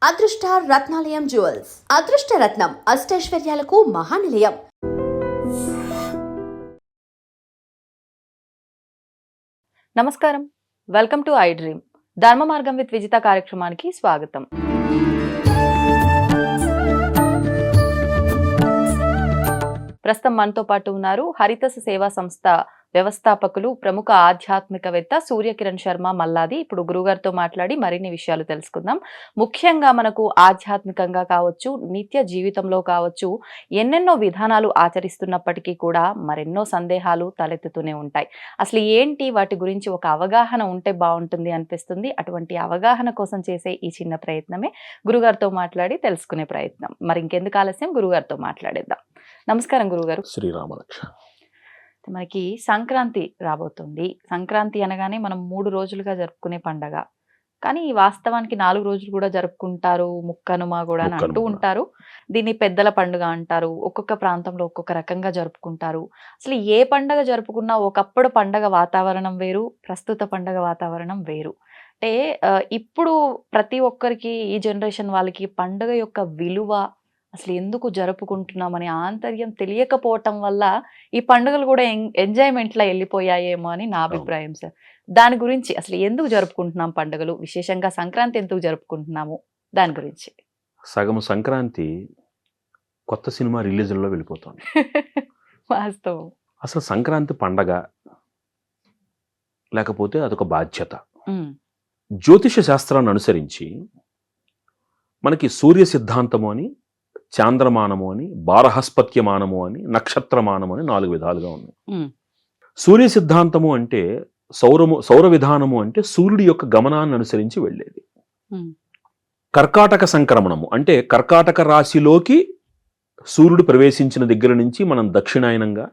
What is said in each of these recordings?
అదృష్ట రత్నాలయం జ్యువెల్స్ అదృష్ట రత్నం అష్టైశ్వర్యాలకు మహానిలయం. నమస్కారం, వెల్కమ్ టు ఐ డ్రీమ్. ధర్మ మార్గం విత్ విజిత కార్యక్రమానికి స్వాగతం. ప్రస్తుతం మనతో పాటు ఉన్నారు హరితస సేవా సంస్థ వ్యవస్థాపకులు, ప్రముఖ ఆధ్యాత్మికవేత్త సూర్యకిరణ్ శర్మ మల్లాది. ఇప్పుడు గురుగారితో మాట్లాడి మరిన్ని విషయాలు తెలుసుకుందాం. ముఖ్యంగా మనకు ఆధ్యాత్మికంగా కావచ్చు, నిత్య జీవితంలో కావచ్చు, ఎన్నెన్నో విధానాలు ఆచరిస్తున్నప్పటికీ కూడా మరెన్నో సందేహాలు తలెత్తుతూనే ఉంటాయి. అసలు ఏంటి వాటి గురించి ఒక అవగాహన ఉంటే బాగుంటుంది అనిపిస్తుంది. అటువంటి అవగాహన కోసం చేసే ఈ చిన్న ప్రయత్నమే గురుగారితో మాట్లాడి తెలుసుకునే ప్రయత్నం. మరి ఇంకెందుకు ఆలస్యం, గురుగారితో మాట్లాడేద్దాం. నమస్కారం గురుగారు. శ్రీరామరక్ష. మనకి సంక్రాంతి రాబోతుంది. సంక్రాంతి అనగానే మనం 3 రోజులుగా జరుపుకునే పండగ. కానీ వాస్తవానికి 4 రోజులు కూడా జరుపుకుంటారు. ముక్కనుమ కూడా అని అంటూ ఉంటారు. దీన్ని పెద్దల పండుగ అంటారు. ఒక్కొక్క ప్రాంతంలో ఒక్కొక్క రకంగా జరుపుకుంటారు. అసలు ఏ పండగ జరుపుకున్నా ఒకప్పుడు పండగ వాతావరణం వేరు, ప్రస్తుత పండగ వాతావరణం వేరు. అంటే ఇప్పుడు ప్రతి ఒక్కరికి, ఈ జనరేషన్ వాళ్ళకి పండుగ యొక్క విలువ, అసలు ఎందుకు జరుపుకుంటున్నామని ఆంతర్యం తెలియకపోవటం వల్ల ఈ పండుగలు కూడా ఎంజాయ్మెంట్లో వెళ్ళిపోయాయేమో అని నా అభిప్రాయం సార్. దాని గురించి అసలు ఎందుకు జరుపుకుంటున్నాం పండుగలు, విశేషంగా సంక్రాంతి ఎందుకు జరుపుకుంటున్నాము, దాని గురించి. సగం సంక్రాంతి కొత్త సినిమా రిలీజ్లో వెళ్ళిపోతుంది. వాస్తవం. అసలు సంక్రాంతి పండగ లేకపోతే అదొక బాధ్యత. జ్యోతిష శాస్త్రాన్ని అనుసరించి మనకి సూర్య సిద్ధాంతము అని, చాంద్రమానము అని, బారహస్పత్యమానము అని, నక్షత్రమానము అని 4 విధాలుగా ఉన్నాయి. సూర్య సిద్ధాంతము అంటే సౌర విధానము అంటే సూర్యుడి యొక్క గమనాన్ని అనుసరించి వెళ్ళేది. కర్కాటక సంక్రమణము అంటే కర్కాటక రాశిలోకి సూర్యుడు ప్రవేశించిన దగ్గర నుంచి మనం దక్షిణాయనంగా,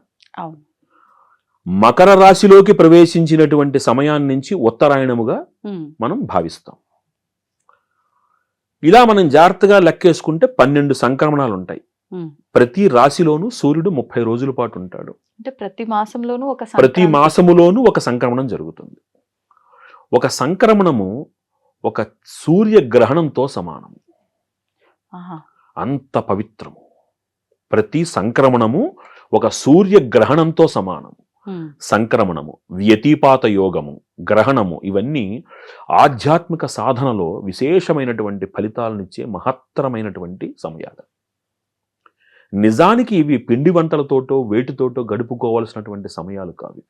మకర రాశిలోకి ప్రవేశించినటువంటి సమయాన్ని నుంచి ఉత్తరాయణముగా మనం భావిస్తాం. ఇలా మనం జాగ్రత్తగా లెక్కేసుకుంటే 12 సంక్రమణాలు ఉంటాయి. ప్రతి రాశిలోనూ సూర్యుడు 30 రోజుల పాటు ఉంటాడు. అంటే ప్రతి మాసంలోనూ ప్రతి మాసములోనూ ఒక సంక్రమణం జరుగుతుంది. ఒక సంక్రమణము ఒక సూర్యగ్రహణంతో సమానము. అంత పవిత్రము. ప్రతి సంక్రమణము ఒక సూర్యగ్రహణంతో సమానము. సంక్రమణము, వ్యతిపాత యోగము, గ్రహణము ఇవన్నీ ఆధ్యాత్మిక సాధనలో విశేషమైనటువంటి ఫలితాలనిచ్చే మహత్తరమైనటువంటి సమయాలు. నిజానికి ఇవి పిండి వంటలతోటో వేటితోటో గడుపుకోవాల్సినటువంటి సమయాలు కావు.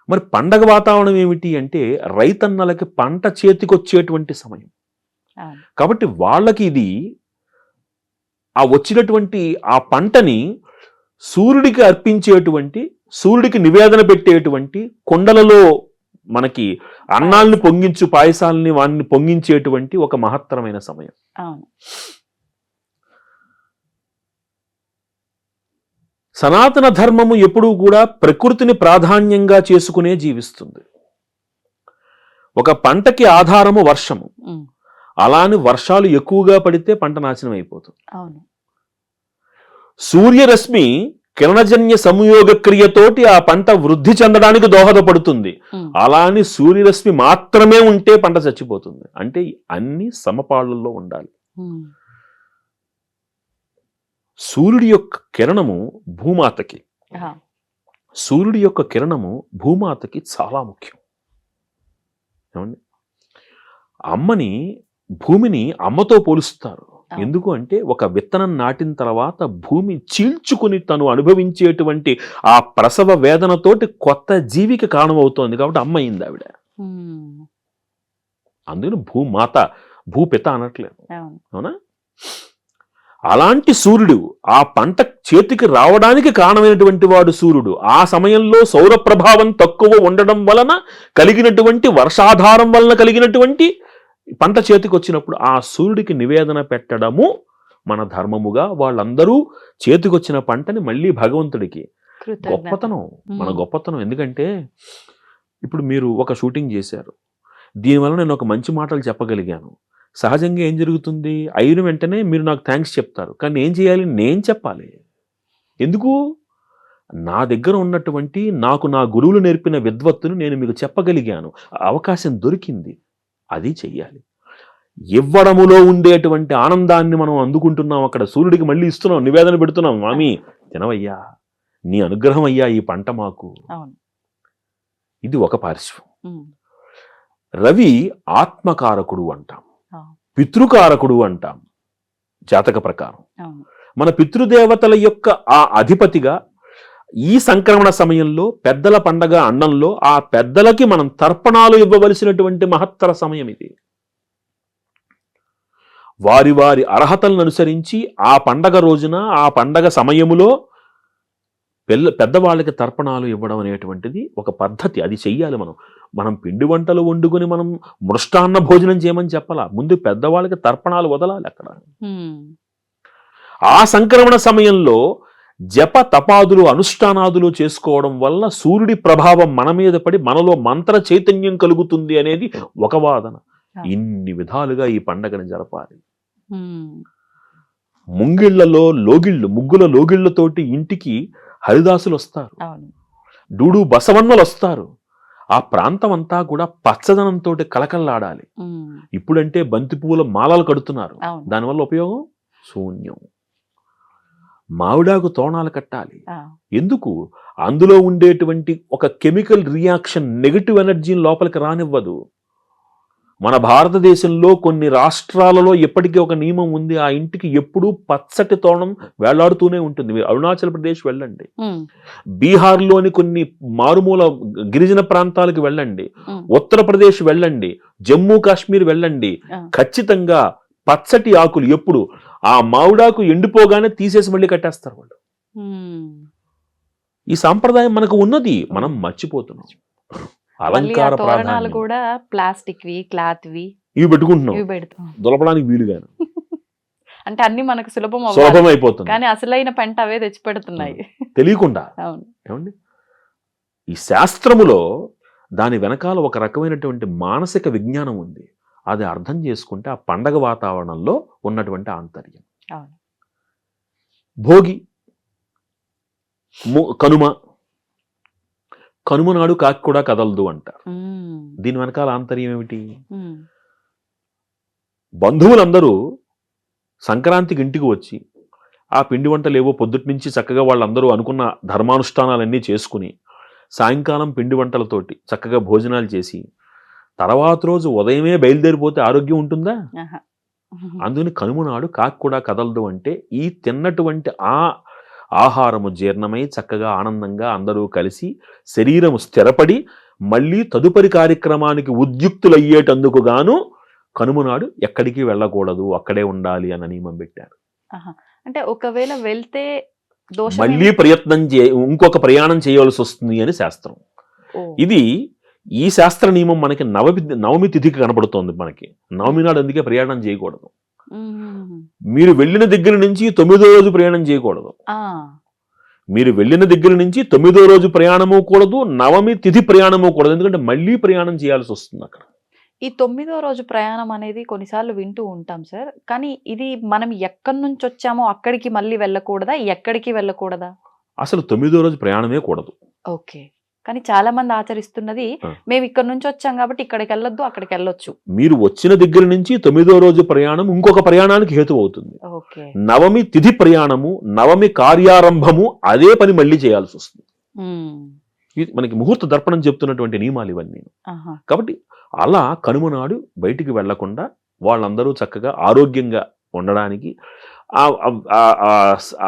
మరి పండగ వాతావరణం ఏమిటి అంటే రైతన్నలకి పంట చేతికొచ్చేటువంటి సమయం. కాబట్టి వాళ్ళకి ఇది ఆ వచ్చినటువంటి ఆ పంటని సూర్యుడికి అర్పించేటువంటి, సూర్యుడికి నివేదన పెట్టేటువంటి, కొండలలో మనకి అన్నాల్ని పొంగించు పాయసాలని వాడిని పొంగించేటువంటి ఒక మహత్తరమైన సమయం. సనాతన ధర్మము ఎప్పుడూ కూడా ప్రకృతిని ప్రాధాన్యంగా చేసుకునే జీవిస్తుంది. ఒక పంటకి ఆధారము వర్షము. అలాని వర్షాలు ఎక్కువగా పడితే పంట నాశనం అయిపోతుంది. సూర్యరశ్మి కిరణజన్య సంయోగ క్రియతోటి ఆ పంట వృద్ధి చెందడానికి దోహదపడుతుంది. అలాని సూర్యరశ్మి మాత్రమే ఉంటే పంట చచ్చిపోతుంది. అంటే అన్ని సమపాళ్లలో ఉండాలి. సూర్యుడి యొక్క కిరణము భూమాతకి, సూర్యుడి యొక్క కిరణము భూమాతకి చాలా ముఖ్యం. ఏమండి, భూమిని అమ్మతో పోలుస్తారు. ఎందుకు అంటే ఒక విత్తనం నాటిన తర్వాత భూమి చీల్చుకుని తను అనుభవించేటువంటి ఆ ప్రసవ వేదనతోటి కొత్త జీవికి కారణమవుతోంది. కాబట్టి అమ్మ అయింది ఆవిడ. అందుకని భూమాత, భూపిత అనట్లేదు, అవునా? అలాంటి సూర్యుడు ఆ పంట చేతికి రావడానికి కారణమైనటువంటి వాడు సూర్యుడు. ఆ సమయంలో సౌర ప్రభావం తక్కువ ఉండడం వలన కలిగినటువంటి వర్షాధారం వలన కలిగినటువంటి పంట చేతికి వచ్చినప్పుడు ఆ సూర్యుడికి నివేదన పెట్టడము మన ధర్మముగా, వాళ్ళందరూ చేతికొచ్చిన పంటని మళ్ళీ భగవంతుడికి గొప్పతనం, మన గొప్పతనం. ఎందుకంటే ఇప్పుడు మీరు ఒక షూటింగ్ చేశారు, దీనివల్ల నేను ఒక మంచి మాటలు చెప్పగలిగాను. సహజంగా ఏం జరుగుతుంది, అయిన వెంటనే మీరు నాకు థ్యాంక్స్ చెప్తారు. కానీ ఏం చేయాలి, నేను చెప్పాలి. ఎందుకు? నా దగ్గర ఉన్నటువంటి నాకు నా గురువులు నేర్పిన విద్వత్తును నేను మీకు చెప్పగలిగాను, అవకాశం దొరికింది, అది చెయ్యాలి. ఇవ్వడములో ఉండేటువంటి ఆనందాన్ని మనం అందుకుంటున్నాం. అక్కడ సూర్యుడికి మళ్ళీ ఇస్తున్నాం, నివేదన పెడుతున్నాం. మామి తినవయ్యా, నీ అనుగ్రహం అయ్యా ఈ పంట మాకు. ఇది ఒక పార్శ్వం. రవి ఆత్మకారకుడు అంటాం, పితృకారకుడు అంటాం జాతక ప్రకారం. మన పితృదేవతల యొక్క ఆ అధిపతిగా ఈ సంక్రమణ సమయంలో పెద్దల పండగ అండంలో ఆ పెద్దలకి మనం తర్పణాలు ఇవ్వవలసినటువంటి మహత్తర సమయం ఇది. వారి వారి అర్హతలను అనుసరించి ఆ పండగ రోజున ఆ పండగ సమయములో పెద్దవాళ్ళకి తర్పణాలు ఇవ్వడం అనేటువంటిది ఒక పద్ధతి. అది చెయ్యాలి. మనం పిండి వంటలు వండుకొని మనం మృష్టాన్న భోజనం చేయమని చెప్పాలా, ముందు పెద్దవాళ్ళకి తర్పణాలు వదలాలి. అక్కడ ఆ సంక్రమణ సమయంలో జప తపాదులు అనుష్ఠానాదులు చేసుకోవడం వల్ల సూర్యుడి ప్రభావం మన మీద పడి మనలో మంత్ర చైతన్యం కలుగుతుంది అనేది ఒక వాదన. ఇన్ని విధాలుగా ఈ పండగను జరపాలి. ముగ్గుల లోగిళ్లతోటి ఇంటికి హరిదాసులు వస్తారు, డూడు బసవన్నలు వస్తారు. ఆ ప్రాంతం అంతా కూడా పచ్చదనంతో కలకల్లాడాలి. ఇప్పుడంటే బంతి పువ్వుల మాలలు కడుతున్నారు, దానివల్ల ఉపయోగం శూన్యం. మామిడాకు తోరణాలు కట్టాలి. ఎందుకు? అందులో ఉండేటువంటి ఒక కెమికల్ రియాక్షన్ నెగటివ్ ఎనర్జీని లోపలికి రానివ్వదు. మన భారతదేశంలో కొన్ని రాష్ట్రాలలో ఎప్పటికీ ఒక నియమం ఉంది, ఆ ఇంటికి ఎప్పుడూ పచ్చటి తోరణం వేలాడుతూనే ఉంటుంది. మీరు అరుణాచల్ ప్రదేశ్ వెళ్ళండి, బీహార్లోని కొన్ని మారుమూల గిరిజన ప్రాంతాలకు వెళ్ళండి, ఉత్తరప్రదేశ్ వెళ్ళండి, జమ్మూ కాశ్మీర్ వెళ్ళండి, ఖచ్చితంగా పచ్చటి ఆకులు ఎప్పుడు ఆ మామిడాకు ఎండిపోగానే తీసేసి మళ్ళీ కట్టేస్తారు వాళ్ళు. ఈ సాంప్రదాయం మనకు ఉన్నది, మనం మర్చిపోతున్నాం. అలంకార తోరణాలు కూడా ప్లాస్టిక్ వి, క్లాత్ వి ఇవి పెట్టుకుంటున్నాం, దులపడానికి వీలుగాను. అంటే అన్ని మనకు సులభం అయిపోతుంది, కానీ అసలైన పంట అవే తెచ్చి పెడుతున్నాయి తెలియకుండా. ఏమండి, ఈ శాస్త్రములో దాని వెనకాల ఒక రకమైనటువంటి మానసిక విజ్ఞానం ఉంది. అది అర్థం చేసుకుంటే ఆ పండగ వాతావరణంలో ఉన్నటువంటి ఆంతర్యం. భోగి, కనుమ నాడు కాకి కూడా కదలదు అంటారు. దీని వెనకాల ఆంతర్యం ఏమిటి? బంధువులందరూ సంక్రాంతికి ఇంటికి వచ్చి ఆ పిండి వంటలు ఏవో పొద్దుటి నుంచి చక్కగా వాళ్ళందరూ అనుకున్న ధర్మానుష్ఠానాలన్నీ చేసుకుని సాయంకాలం పిండి వంటలతోటి చక్కగా భోజనాలు చేసి తర్వాత రోజు ఉదయమే బయలుదేరిపోతే ఆరోగ్యం ఉంటుందా? అందుకని కనుమ నాడు కాకి కూడా కదలదు అంటే ఈ తిన్నటువంటి ఆ ఆహారము జీర్ణమై చక్కగా ఆనందంగా అందరూ కలిసి శరీరము స్థిరపడి మళ్ళీ తదుపరి కార్యక్రమానికి ఉద్యుక్తులయ్యేటందుకు గాను కనుమ నాడు ఎక్కడికి వెళ్ళకూడదు, అక్కడే ఉండాలి అన్న నియమం పెట్టారు. అంటే ఒకవేళ వెళ్తే మళ్ళీ ఇంకొక ప్రయాణం చేయవలసి వస్తుంది అని శాస్త్రం. ఇది ఈ శాస్త్ర నియమం మనకి నవమి తిథికి కనబడుతోంది. మనకి నవమి నాడు అందుకే ప్రయాణం చేయకూడదు. మీరు వెళ్ళిన దగ్గర నుంచి 9వ రోజు ప్రయాణం చేయకూడదు. మీరు వెళ్ళిన దగ్గర నుంచి 9వ రోజు ప్రయాణము కూడదు, నవమి తిథి ప్రయాణము కూడదు. ఎందుకంటే మళ్ళీ ప్రయాణం చేయాల్సి వస్తుంది అక్కడ. ఈ 9వ రోజు ప్రయాణం అనేది కొన్నిసార్లు వింటూ ఉంటాం సార్, కానీ ఇది మనం ఎక్కడి నుంచి వచ్చామో అక్కడికి మళ్ళీ వెళ్ళకూడదా, ఎక్కడికి వెళ్ళకూడదా? అసలు 9వ రోజు ప్రయాణమే కూడదు. ఓకే, కానీ చాలా మంది ఆచరిస్తున్నది మేము ఇక్కడ నుంచి వచ్చాం కాబట్టి ఇక్కడికి వెళ్ళొద్దు, అక్కడికి వెళ్ళొచ్చు. మీరు వచ్చిన దగ్గర నుంచి 9వ రోజు ప్రయాణం ఇంకొక ప్రయాణానికి హేతు అవుతుంది. నవమి తిథి ప్రయాణము, నవమి కార్యారంభము అదే పని మళ్ళీ చేయాల్సి వస్తుంది. మనకి ముహూర్త దర్పణం చెప్తున్నటువంటి నియమాలు ఇవన్నీ. కాబట్టి అలా కనుమ నాడు బయటికి వెళ్లకుండా వాళ్ళందరూ చక్కగా ఆరోగ్యంగా ఉండడానికి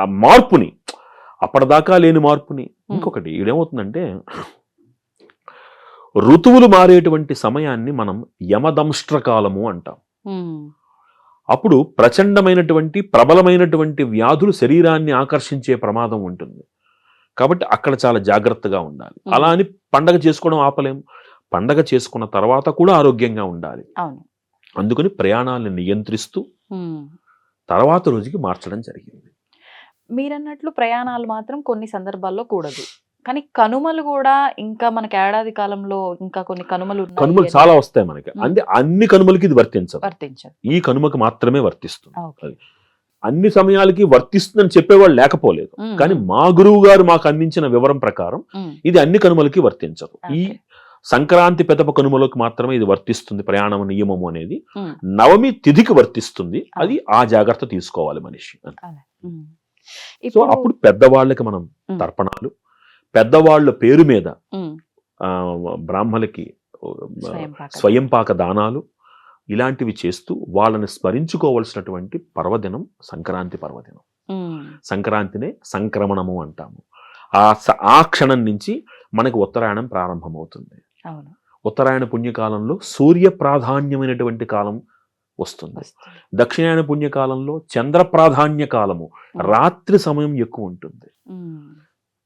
ఆ మార్పుని, అప్పటిదాకా లేని మార్పుని. ఇంకొకటి ఇదేమవుతుందంటే ఋతువులు మారేటువంటి సమయాన్ని మనం యమదంష్ట్రకాలము అంటాం. అప్పుడు ప్రచండమైనటువంటి ప్రబలమైనటువంటి వ్యాధులు శరీరాన్ని ఆకర్షించే ప్రమాదం ఉంటుంది. కాబట్టి అక్కడ చాలా జాగ్రత్తగా ఉండాలి. అలా అని పండగ చేసుకోవడం ఆపలేం. పండగ చేసుకున్న తర్వాత కూడా ఆరోగ్యంగా ఉండాలి. అందుకని ప్రయాణాలను నియంత్రిస్తూ తర్వాత రోజుకి మార్చడం జరిగింది. మీరన్నట్లు ప్రయాణాలు మాత్రం కొన్ని సందర్భాల్లో కూడదు, కానీ కనుమలు కూడా ఇంకా మనకి ఏడాది కాలంలో ఇంకా కొన్ని కనుమలు చాలా వస్తాయి మనకి. అంటే అన్ని కనుమలకి ఇది వర్తించదు, ఈ కనుమకి మాత్రమే వర్తిస్తుంది. అన్ని సమయాలకి వర్తిస్తుందని చెప్పేవాళ్ళు లేకపోలేదు, కానీ మా గురువు గారు మాకు అందించిన వివరం ప్రకారం ఇది అన్ని కనుమలకి వర్తించదు. ఈ సంక్రాంతి పెదప కనుమలోకి మాత్రమే ఇది వర్తిస్తుంది ప్రయాణం నియమము అనేది. ఉమ్, నవమి తిథికి వర్తిస్తుంది. ఆ. అది ఆ జాగ్రత్త తీసుకోవాలి మనిషి. అలా. ఉమ్. సో ఇప్పుడు అప్పుడు పెద్దవాళ్ళకి మనం ఉమ్, తర్పణాలు, పెద్దవాళ్ళ పేరు మీద ఉమ్, ఆ, బ్రాహ్మలకి స్వయంపాక స్వయంపాక దానాలు ఇలాంటివి చేస్తూ వాళ్ళని స్మరించుకోవలసినటువంటి పర్వదినం సంక్రాంతి పర్వదినం. ఉమ్, సంక్రాంతినే సంక్రమణము అంటాము. ఆ క్షణం నుంచి మనకి ఉత్తరాయణం ప్రారంభమవుతుంది. అవును ఉత్తరాయణ పుణ్యకాలంలో సూర్య ప్రాధాన్యమైనటువంటి కాలం వస్తుంది. వస్తుంది. దక్షిణాయన పుణ్యకాలంలో చంద్ర ప్రాధాన్య కాలము, రాత్రి సమయం ఎక్కువ ఉంటుంది. ఉమ్,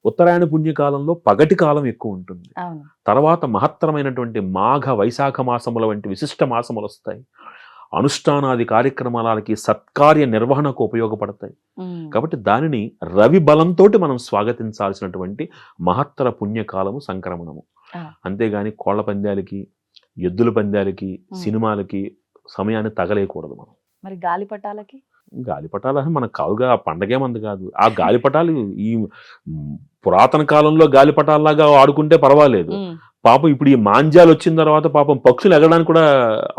ఉత్తరాయణ పుణ్యకాలంలో పగటి కాలం ఎక్కువ ఉంటుంది. అవును తర్వాత మహత్తరమైనటువంటి మాఘ వైశాఖ మాసముల వంటి విశిష్ట మాసములు వస్తాయి. అనుష్ఠానాది కార్యక్రమాలకి సత్కార్య నిర్వహణకు ఉపయోగపడతాయి. ఉమ్, కాబట్టి దానిని రవి బలంతో మనం స్వాగతించాల్సినటువంటి మహత్తర పుణ్యకాలము సంక్రమణము. ఆ. అంతేగాని కోళ్ల పందాలకి, ఎద్దుల పందాలకి, సినిమాలకి సమయాన్ని తగలేయకూడదు మనం. మరి గాలిపటాలకి గాలిపటాలు మనకు కావుగా, ఆ పండగే మంది కాదు. ఆ గాలిపటాలు ఈ పురాతన కాలంలో గాలిపటాల్లాగా ఆడుకుంటే పర్వాలేదు. ఉమ్, పాపం ఇప్పుడు ఈ మాంజాలు వచ్చిన తర్వాత పాపం పక్షులు ఎగడానికి కూడా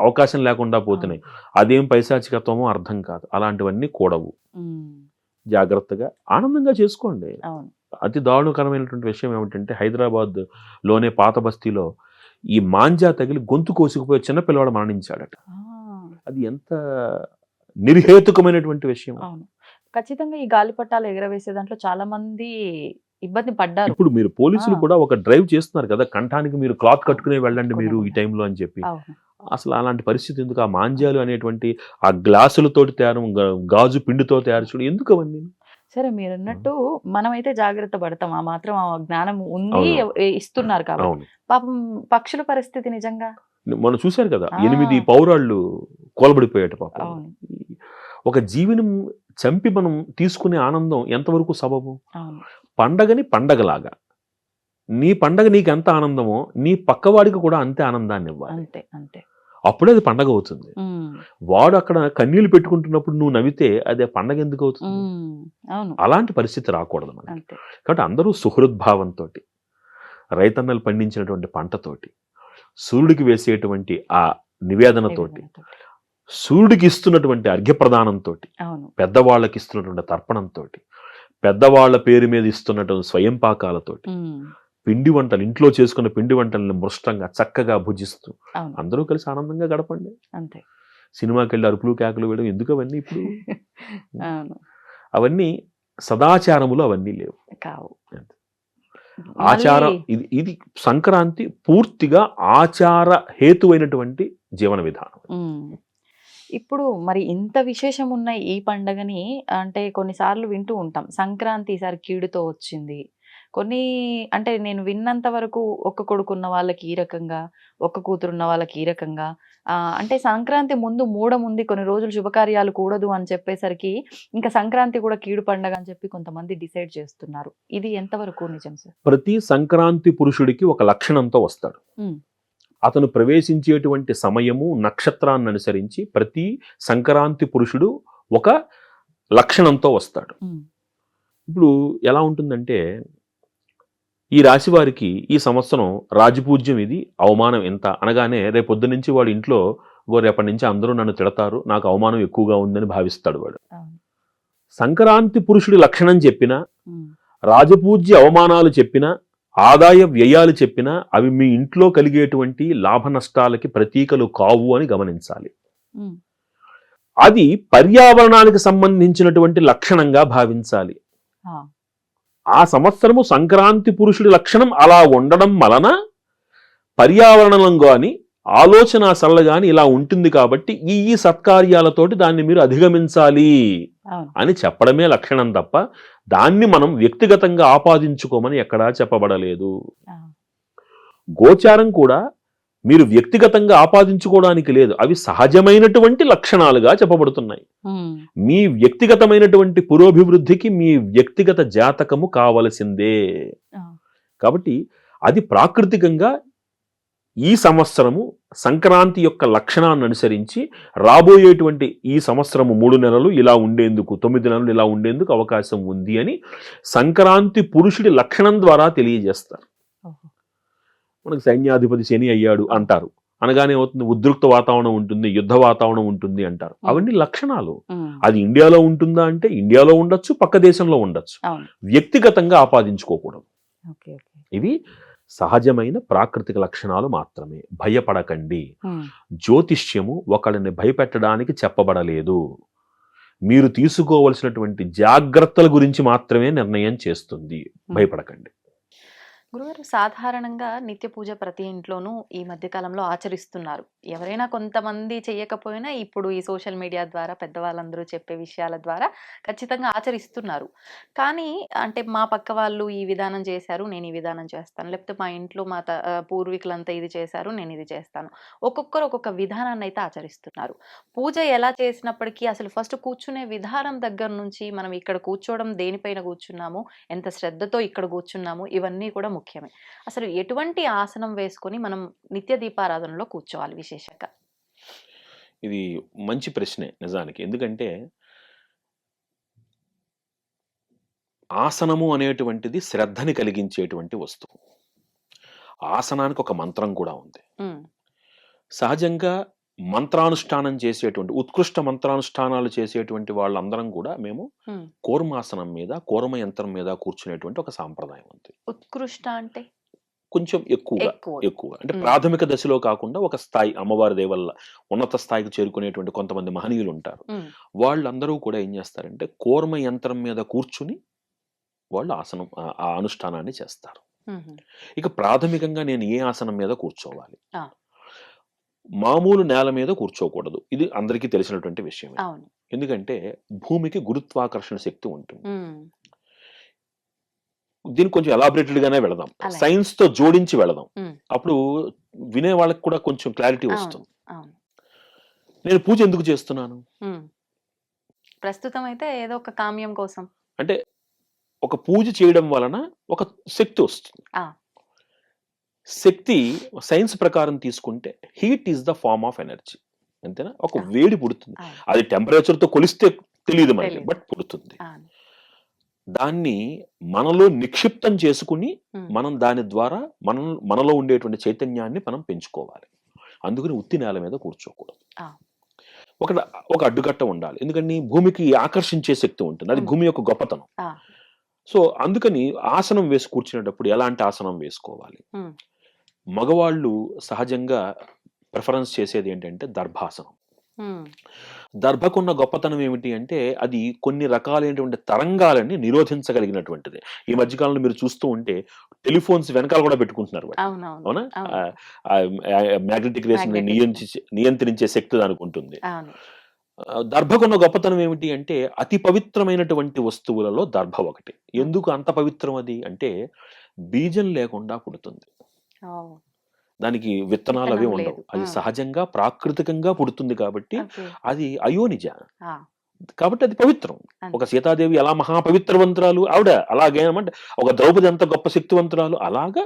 అవకాశం లేకుండా పోతున్నాయి. అదేం పైశాచికత్వమో అర్థం కాదు. అలాంటివన్నీ కూడవు. ఉమ్, జాగ్రత్తగా ఆనందంగా చేసుకోండి. అవును అతి దారుణకరమైనటువంటి విషయం ఏమిటంటే హైదరాబాద్ లోనే పాత బస్తీలో ఈ మాంజా తగిలి గొంతు కోసుకుపోయి చిన్న పిల్లవాడు మరణించాడట. ఆ, అది ఎంత నిర్హేతుకమైనటువంటి విషయం. అవును ఖచ్చితంగా ఈ గాలిపటాలు ఎగరవేసే దాంట్లో చాలా మంది ఇబ్బంది పడ్డారు. ఇప్పుడు మీరు పోలీసులు ఆ. కూడా ఒక డ్రైవ్ చేస్తున్నారు కదా, కంఠానికి మీరు క్లాత్ కట్టుకునే వెళ్ళండి మీరు ఈ టైంలో అని చెప్పి. అవును అసలు అలాంటి పరిస్థితి ఎందుకు? ఆ మాంజాలు అనేటువంటి ఆ గ్లాసులతోటి తయారు, గాజు పిండితో తయారు చేయడం ఎందుకు అవన్నీ? సరే మీరు అన్నట్టు మనమైతే జాగ్రత్త పడతాం. ఆ మాత్రం ఆ జ్ఞానం ఉంది, అవును. ఇస్తున్నారు కాబట్టి. అవును, పాపం పక్షుల పరిస్థితి నిజంగా మనం చూశారు కదా, ఆ. 8 పౌరాళ్ళు కోలబడిపోయాట పాపం. అవును ఒక జీవిని చంపి మనం తీసుకునే ఆనందం ఎంతవరకు సబబు? అవును పండగని పండగలాగా, నీ పండగ నీకు ఎంత ఆనందమో నీ పక్కవాడికి కూడా అంతే ఆనందాన్ని ఇవ్వాలి. అంతే అంతే. అప్పుడే అది పండగ అవుతుంది. ఉమ్, వాడు అక్కడ కన్నీళ్లు పెట్టుకుంటున్నప్పుడు నువ్వు నవ్వితే అదే పండగ ఎందుకు అవుతుంది? ఉమ్, అవును అలాంటి పరిస్థితి రాకూడదు మనకి. అంతే. కాబట్టి అందరూ సుహృద్భావంతో, రైతన్నలు పండించినటువంటి పంటతోటి, సూర్యుడికి వేసేటువంటి ఆ నివేదనతోటి, సూర్యుడికి ఇస్తున్నటువంటి అర్ఘ్యప్రదానంతో, అవును పెద్దవాళ్ళకి ఇస్తున్నటువంటి తర్పణంతో, పెద్దవాళ్ల పేరు మీద ఇస్తున్నటువంటి స్వయంపాకాలతోటి, ఉమ్, పిండి వంటలు, ఇంట్లో చేసుకున్న పిండి వంటలను మృష్టంగా చక్కగా భుజిస్తూ అవును అందరూ కలిసి ఆనందంగా గడపండి. అంతే. సినిమాకి వెళ్ళి అరుపులు కేకలు వేయడం ఎందుకు అవన్నీ? ఇప్పుడు అవును అవన్నీ సదాచారములు అవన్నీ లేవు. కావు. ఆచారం మళ్ళీ- ఇది సంక్రాంతి పూర్తిగా ఆచార హేతువైనటువంటి జీవన విధానం. ఉమ్. ఇప్పుడు మరి ఇంత విశేషం ఉన్న ఈ పండగని అంటే కొన్నిసార్లు వింటూ ఉంటాం, సంక్రాంతి ఈసారి కీడుతో వచ్చింది. కొన్ని అంటే నేను విన్నంత వరకు ఒక్క కొడుకున్న వాళ్ళకి ఈ రకంగా, ఒక్క కూతురున్న వాళ్ళకి ఈ రకంగా, అంటే సంక్రాంతి ముందు మూఢముంది, కొన్ని రోజులు శుభకార్యాలు కూడదు అని చెప్పేసరికి ఇంకా సంక్రాంతి కూడా కీడు పండగ అని చెప్పి కొంతమంది డిసైడ్ చేస్తున్నారు. ఇది ఎంతవరకు నిజం సార్? ప్రతి సంక్రాంతి పురుషుడికి ఒక లక్షణంతో వస్తాడు. ఉమ్, అతను ప్రవేశించేటువంటి సమయము నక్షత్రాన్ని అనుసరించి ప్రతి సంక్రాంతి పురుషుడు ఒక లక్షణంతో వస్తాడు. ఉమ్, ఇప్పుడు ఎలా ఉంటుందంటే, ఈ రాశి వారికి ఈ సంవత్సరం రాజపూజ్యం ఇది, అవమానం ఎంత అనగానే రేపొద్దు నుంచి వాడు ఇంట్లో రేపటి నుంచి అందరూ నన్ను తిడతారు, నాకు అవమానం ఎక్కువగా ఉందని భావిస్తాడు వాడు. అవును. సంక్రాంతి పురుషుడి లక్షణం చెప్పినా, ఉమ్, రాజపూజ్య అవమానాలు చెప్పినా, ఆదాయ వ్యయాలు చెప్పినా అవి మీ ఇంట్లో కలిగేటువంటి లాభ నష్టాలకి ప్రతీకలు కావు అని గమనించాలి. ఉమ్, అది పర్యావరణానికి సంబంధించినటువంటి లక్షణంగా భావించాలి. ఆ, ఆ సంవత్సరము సంక్రాంతి పురుషుడి లక్షణం అలా ఉండడం వలన పర్యావరణం గాని ఆలోచన సరళ గాని ఇలా ఉంటుంది కాబట్టి ఈ సత్కార్యాలతోటి దాన్ని మీరు అధిగమించాలి అవును. అని చెప్పడమే లక్షణం తప్ప దాన్ని మనం వ్యక్తిగతంగా ఆపాదించుకోమని ఎక్కడా చెప్పబడలేదు. ఆ, గోచారం కూడా మీరు వ్యక్తిగతంగా ఆపాదించుకోవడానికి లేదు, అవి సహజమైనటువంటి లక్షణాలుగా చెప్పబడుతున్నాయి. ఉమ్, మీ వ్యక్తిగతమైనటువంటి పురోభివృద్ధికి మీ వ్యక్తిగత జాతకము కావలసిందే. ఆ, కాబట్టి అది ప్రాకృతికంగా ఈ సంవత్సరము సంక్రాంతి యొక్క లక్షణాన్ని అనుసరించి రాబోయేటువంటి ఈ సంవత్సరము 3 నెలలు ఇలా ఉండేందుకు, 9 నెలలు ఇలా ఉండేందుకు అవకాశం ఉంది అని సంక్రాంతి పురుషుడి లక్షణం ద్వారా తెలియజేస్తారు. ఓహో. మనకు సైన్యాధిపతి శని అయ్యాడు అంటారు. అనగానే అవుతుంది ఉద్రిక్త వాతావరణం ఉంటుంది, యుద్ధ వాతావరణం ఉంటుంది అంటారు. అవన్నీ లక్షణాలు. అది ఇండియాలో ఉంటుందా అంటే ఇండియాలో ఉండొచ్చు, పక్క దేశంలో ఉండొచ్చు. వ్యక్తిగతంగా ఆపాదించుకోకూడదు. ఇవి సహజమైన ప్రాకృతిక లక్షణాలు మాత్రమే. భయపడకండి. జ్యోతిష్యము ఒకళ్ళని భయపెట్టడానికి చెప్పబడలేదు. మీరు తీసుకోవలసినటువంటి జాగ్రత్తల గురించి మాత్రమే నిర్ణయం చేస్తుంది. భయపడకండి. గురుగారు, సాధారణంగా నిత్య పూజ ప్రతి ఇంట్లోనూ ఈ మధ్య కాలంలో ఆచరిస్తున్నారు. ఎవరైనా కొంతమంది చేయకపోయినా ఇప్పుడు ఈ సోషల్ మీడియా ద్వారా పెద్దవాళ్ళందరూ చెప్పే విషయాల ద్వారా ఖచ్చితంగా ఆచరిస్తున్నారు. కానీ అంటే మా పక్క వాళ్ళు ఈ విధానం చేశారు, నేను ఈ విధానం చేస్తాను, లేకపోతే మా ఇంట్లో మా పూర్వీకులంతా ఇది చేశారు, నేను ఇది చేస్తాను. ఒక్కొక్కరు ఒక్కొక్క విధానాన్ని అయితే ఆచరిస్తున్నారు. పూజ ఎలా చేసినప్పటికీ అసలు ఫస్ట్ కూర్చునే విధానం దగ్గర నుంచి మనం ఇక్కడ కూర్చోవడం, దేనిపైన కూర్చున్నాము, ఎంత శ్రద్ధతో ఇక్కడ కూర్చున్నాము, ఇవన్నీ కూడా ముఖ్యమే. అసలు ఎటువంటి ఆసనం వేసుకొని మనం నిత్య దీపారాధనలో కూర్చోవాలి విశేషంగా? ఇది మంచి ప్రశ్నే నిజానికి. ఎందుకంటే ఆసనము అనేటువంటిది శ్రద్ధని కలిగించేటువంటి వస్తువు. ఆసనానికి ఒక మంత్రం కూడా ఉంది. సహజంగా మంత్రానుష్ఠానం చేసేటువంటి ఉత్కృష్ట మంత్రానుష్ఠానాలు చేసేటువంటి వాళ్ళందరం కూడా మేము కూర్మాసనం మీద, కూర్మ యంత్రం మీద కూర్చునేటువంటి ఒక సాంప్రదాయం ఉంది. ఉత్కృష్ట అంటే కొంచెం ఎక్కువ అంటే ప్రాథమిక దశలో కాకుండా ఒక స్థాయి, అమ్మవారి దేవల్ల ఉన్నత స్థాయికి చేరుకునేటువంటి కొంతమంది మహనీయులు ఉంటారు. వాళ్ళందరూ కూడా ఏం చేస్తారంటే కూర్మ యంత్రం మీద కూర్చుని వాళ్ళు ఆసనం, ఆ అనుష్ఠానాన్ని చేస్తారు. ఇక ప్రాథమికంగా నేను ఏ ఆసనం మీద కూర్చోవాలి? మామూలు నేల మీద కూర్చోకూడదు. ఇది అందరికీ తెలిసినటువంటి విషయం. ఎందుకంటే భూమికి గురుత్వాకర్షణ శక్తి ఉంటుంది. దీనికి కొంచెం ఎలాబరేటెడ్ గానే వెళదాం, సైన్స్ తో జోడించి వెళదాం. అప్పుడు వినే వాళ్ళకి కూడా కొంచెం క్లారిటీ వస్తుంది. నేను పూజ ఎందుకు చేస్తున్నాను? ప్రస్తుతం అయితే ఏదో ఒక కామ్యం కోసం. అంటే ఒక పూజ చేయడం వలన ఒక శక్తి వస్తుంది. శక్తి సైన్స్ ప్రకారం తీసుకుంటే heat is the form of energy. అంతేనా? ఒక వేడి పుడుతుంది. అది టెంపరేచర్ తో కొలిస్తే తెలియదు మనకి, బట్ పుడుతుంది. దాన్ని మనలో నిక్షిప్తం చేసుకుని మనం దాని ద్వారా మనలో ఉండేటువంటి చైతన్యాన్ని మనం పెంచుకోవాలి. అందుకని ఉత్తి నేల మీద కూర్చోకూడదు. ఒక అడ్డుకట్ట ఉండాలి. ఎందుకని భూమికి ఆకర్షించే శక్తి ఉంటుంది. అది భూమి యొక్క గొప్పతనం. సో అందుకని ఆసనం వేసి కూర్చునేటప్పుడు ఎలాంటి ఆసనం వేసుకోవాలి? మగవాళ్ళు సహజంగా ప్రిఫరెన్స్ చేసేది ఏంటంటే దర్భాసనం. దర్భకున్న గొప్పతనం ఏమిటి అంటే అది కొన్ని రకాలైనటువంటి తరంగాలని నిరోధించగలిగినటువంటిది. ఈ మధ్యకాలంలో మీరు చూస్తూ ఉంటే టెలిఫోన్స్ వెనకాల కూడా పెట్టుకుంటున్నారు. అవునా? మ్యాగ్నెటిక్ రేస్ నియంత్రించే శక్తి దానికి ఉంటుంది. దర్భకున్న గొప్పతనం ఏమిటి అంటే అతి పవిత్రమైనటువంటి వస్తువులలో దర్భ ఒకటి. ఎందుకు అంత పవిత్రం అది అంటే బీజం లేకుండా పుడుతుంది. దానికి విత్తనాలు అవి ఉండవు. అది సహజంగా ప్రాకృతికంగా పుడుతుంది కాబట్టి అది అయోనిజ, కాబట్టి అది పవిత్రం. ఒక సీతాదేవి ఎలా మహాపవిత్రవంతురాలు ఆవిడ, అలాగే అంటే ఒక ద్రౌపది ఎంత గొప్ప శక్తివంతురాలు, అలాగా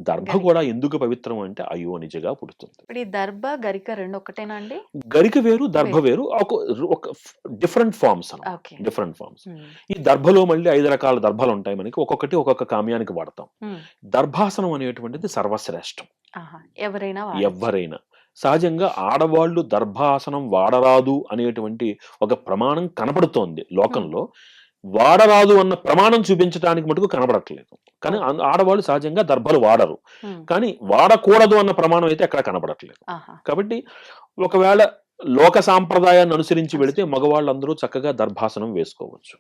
దర్భ కూడా ఎందుకు పవిత్రం అంటే అయోనిజగా పుడుతుంది. దర్భ గరిక రెండు ఒకటేనా అండి? గరిక వేరు, దర్భ వేరు, ఒక డిఫరెంట్ ఫార్మ్స్. Different forms. ఈ దర్భలో మళ్ళీ 5 రకాల దర్భలు ఉంటాయి మనకి. ఒక్కొక్కటి ఒక్కొక్క కామ్యానికి వాడతాం. దర్భాసనం అనేటువంటిది సర్వశ్రేష్టం. ఎవరైనా సహజంగా ఆడవాళ్ళు దర్భాసనం వాడరాదు అనేటువంటి ఒక ప్రమాణం కనపడుతోంది లోకంలో. వాడరాదు అన్న ప్రమాణం చూపించడానికి మటుకు కనపడట్లేదు. కానీ ఆడవాళ్ళు సహజంగా దర్భలు వాడరు. కానీ వాడకూడదు అన్న ప్రమాణం అయితే ఎక్కడ కనపడట్లేదు. కాబట్టి ఒకవేళ లోక సాంప్రదాయాన్ని అనుసరించి వెళితే మగవాళ్ళందరూ చక్కగా దర్భాసనం వేసుకోవచ్చు.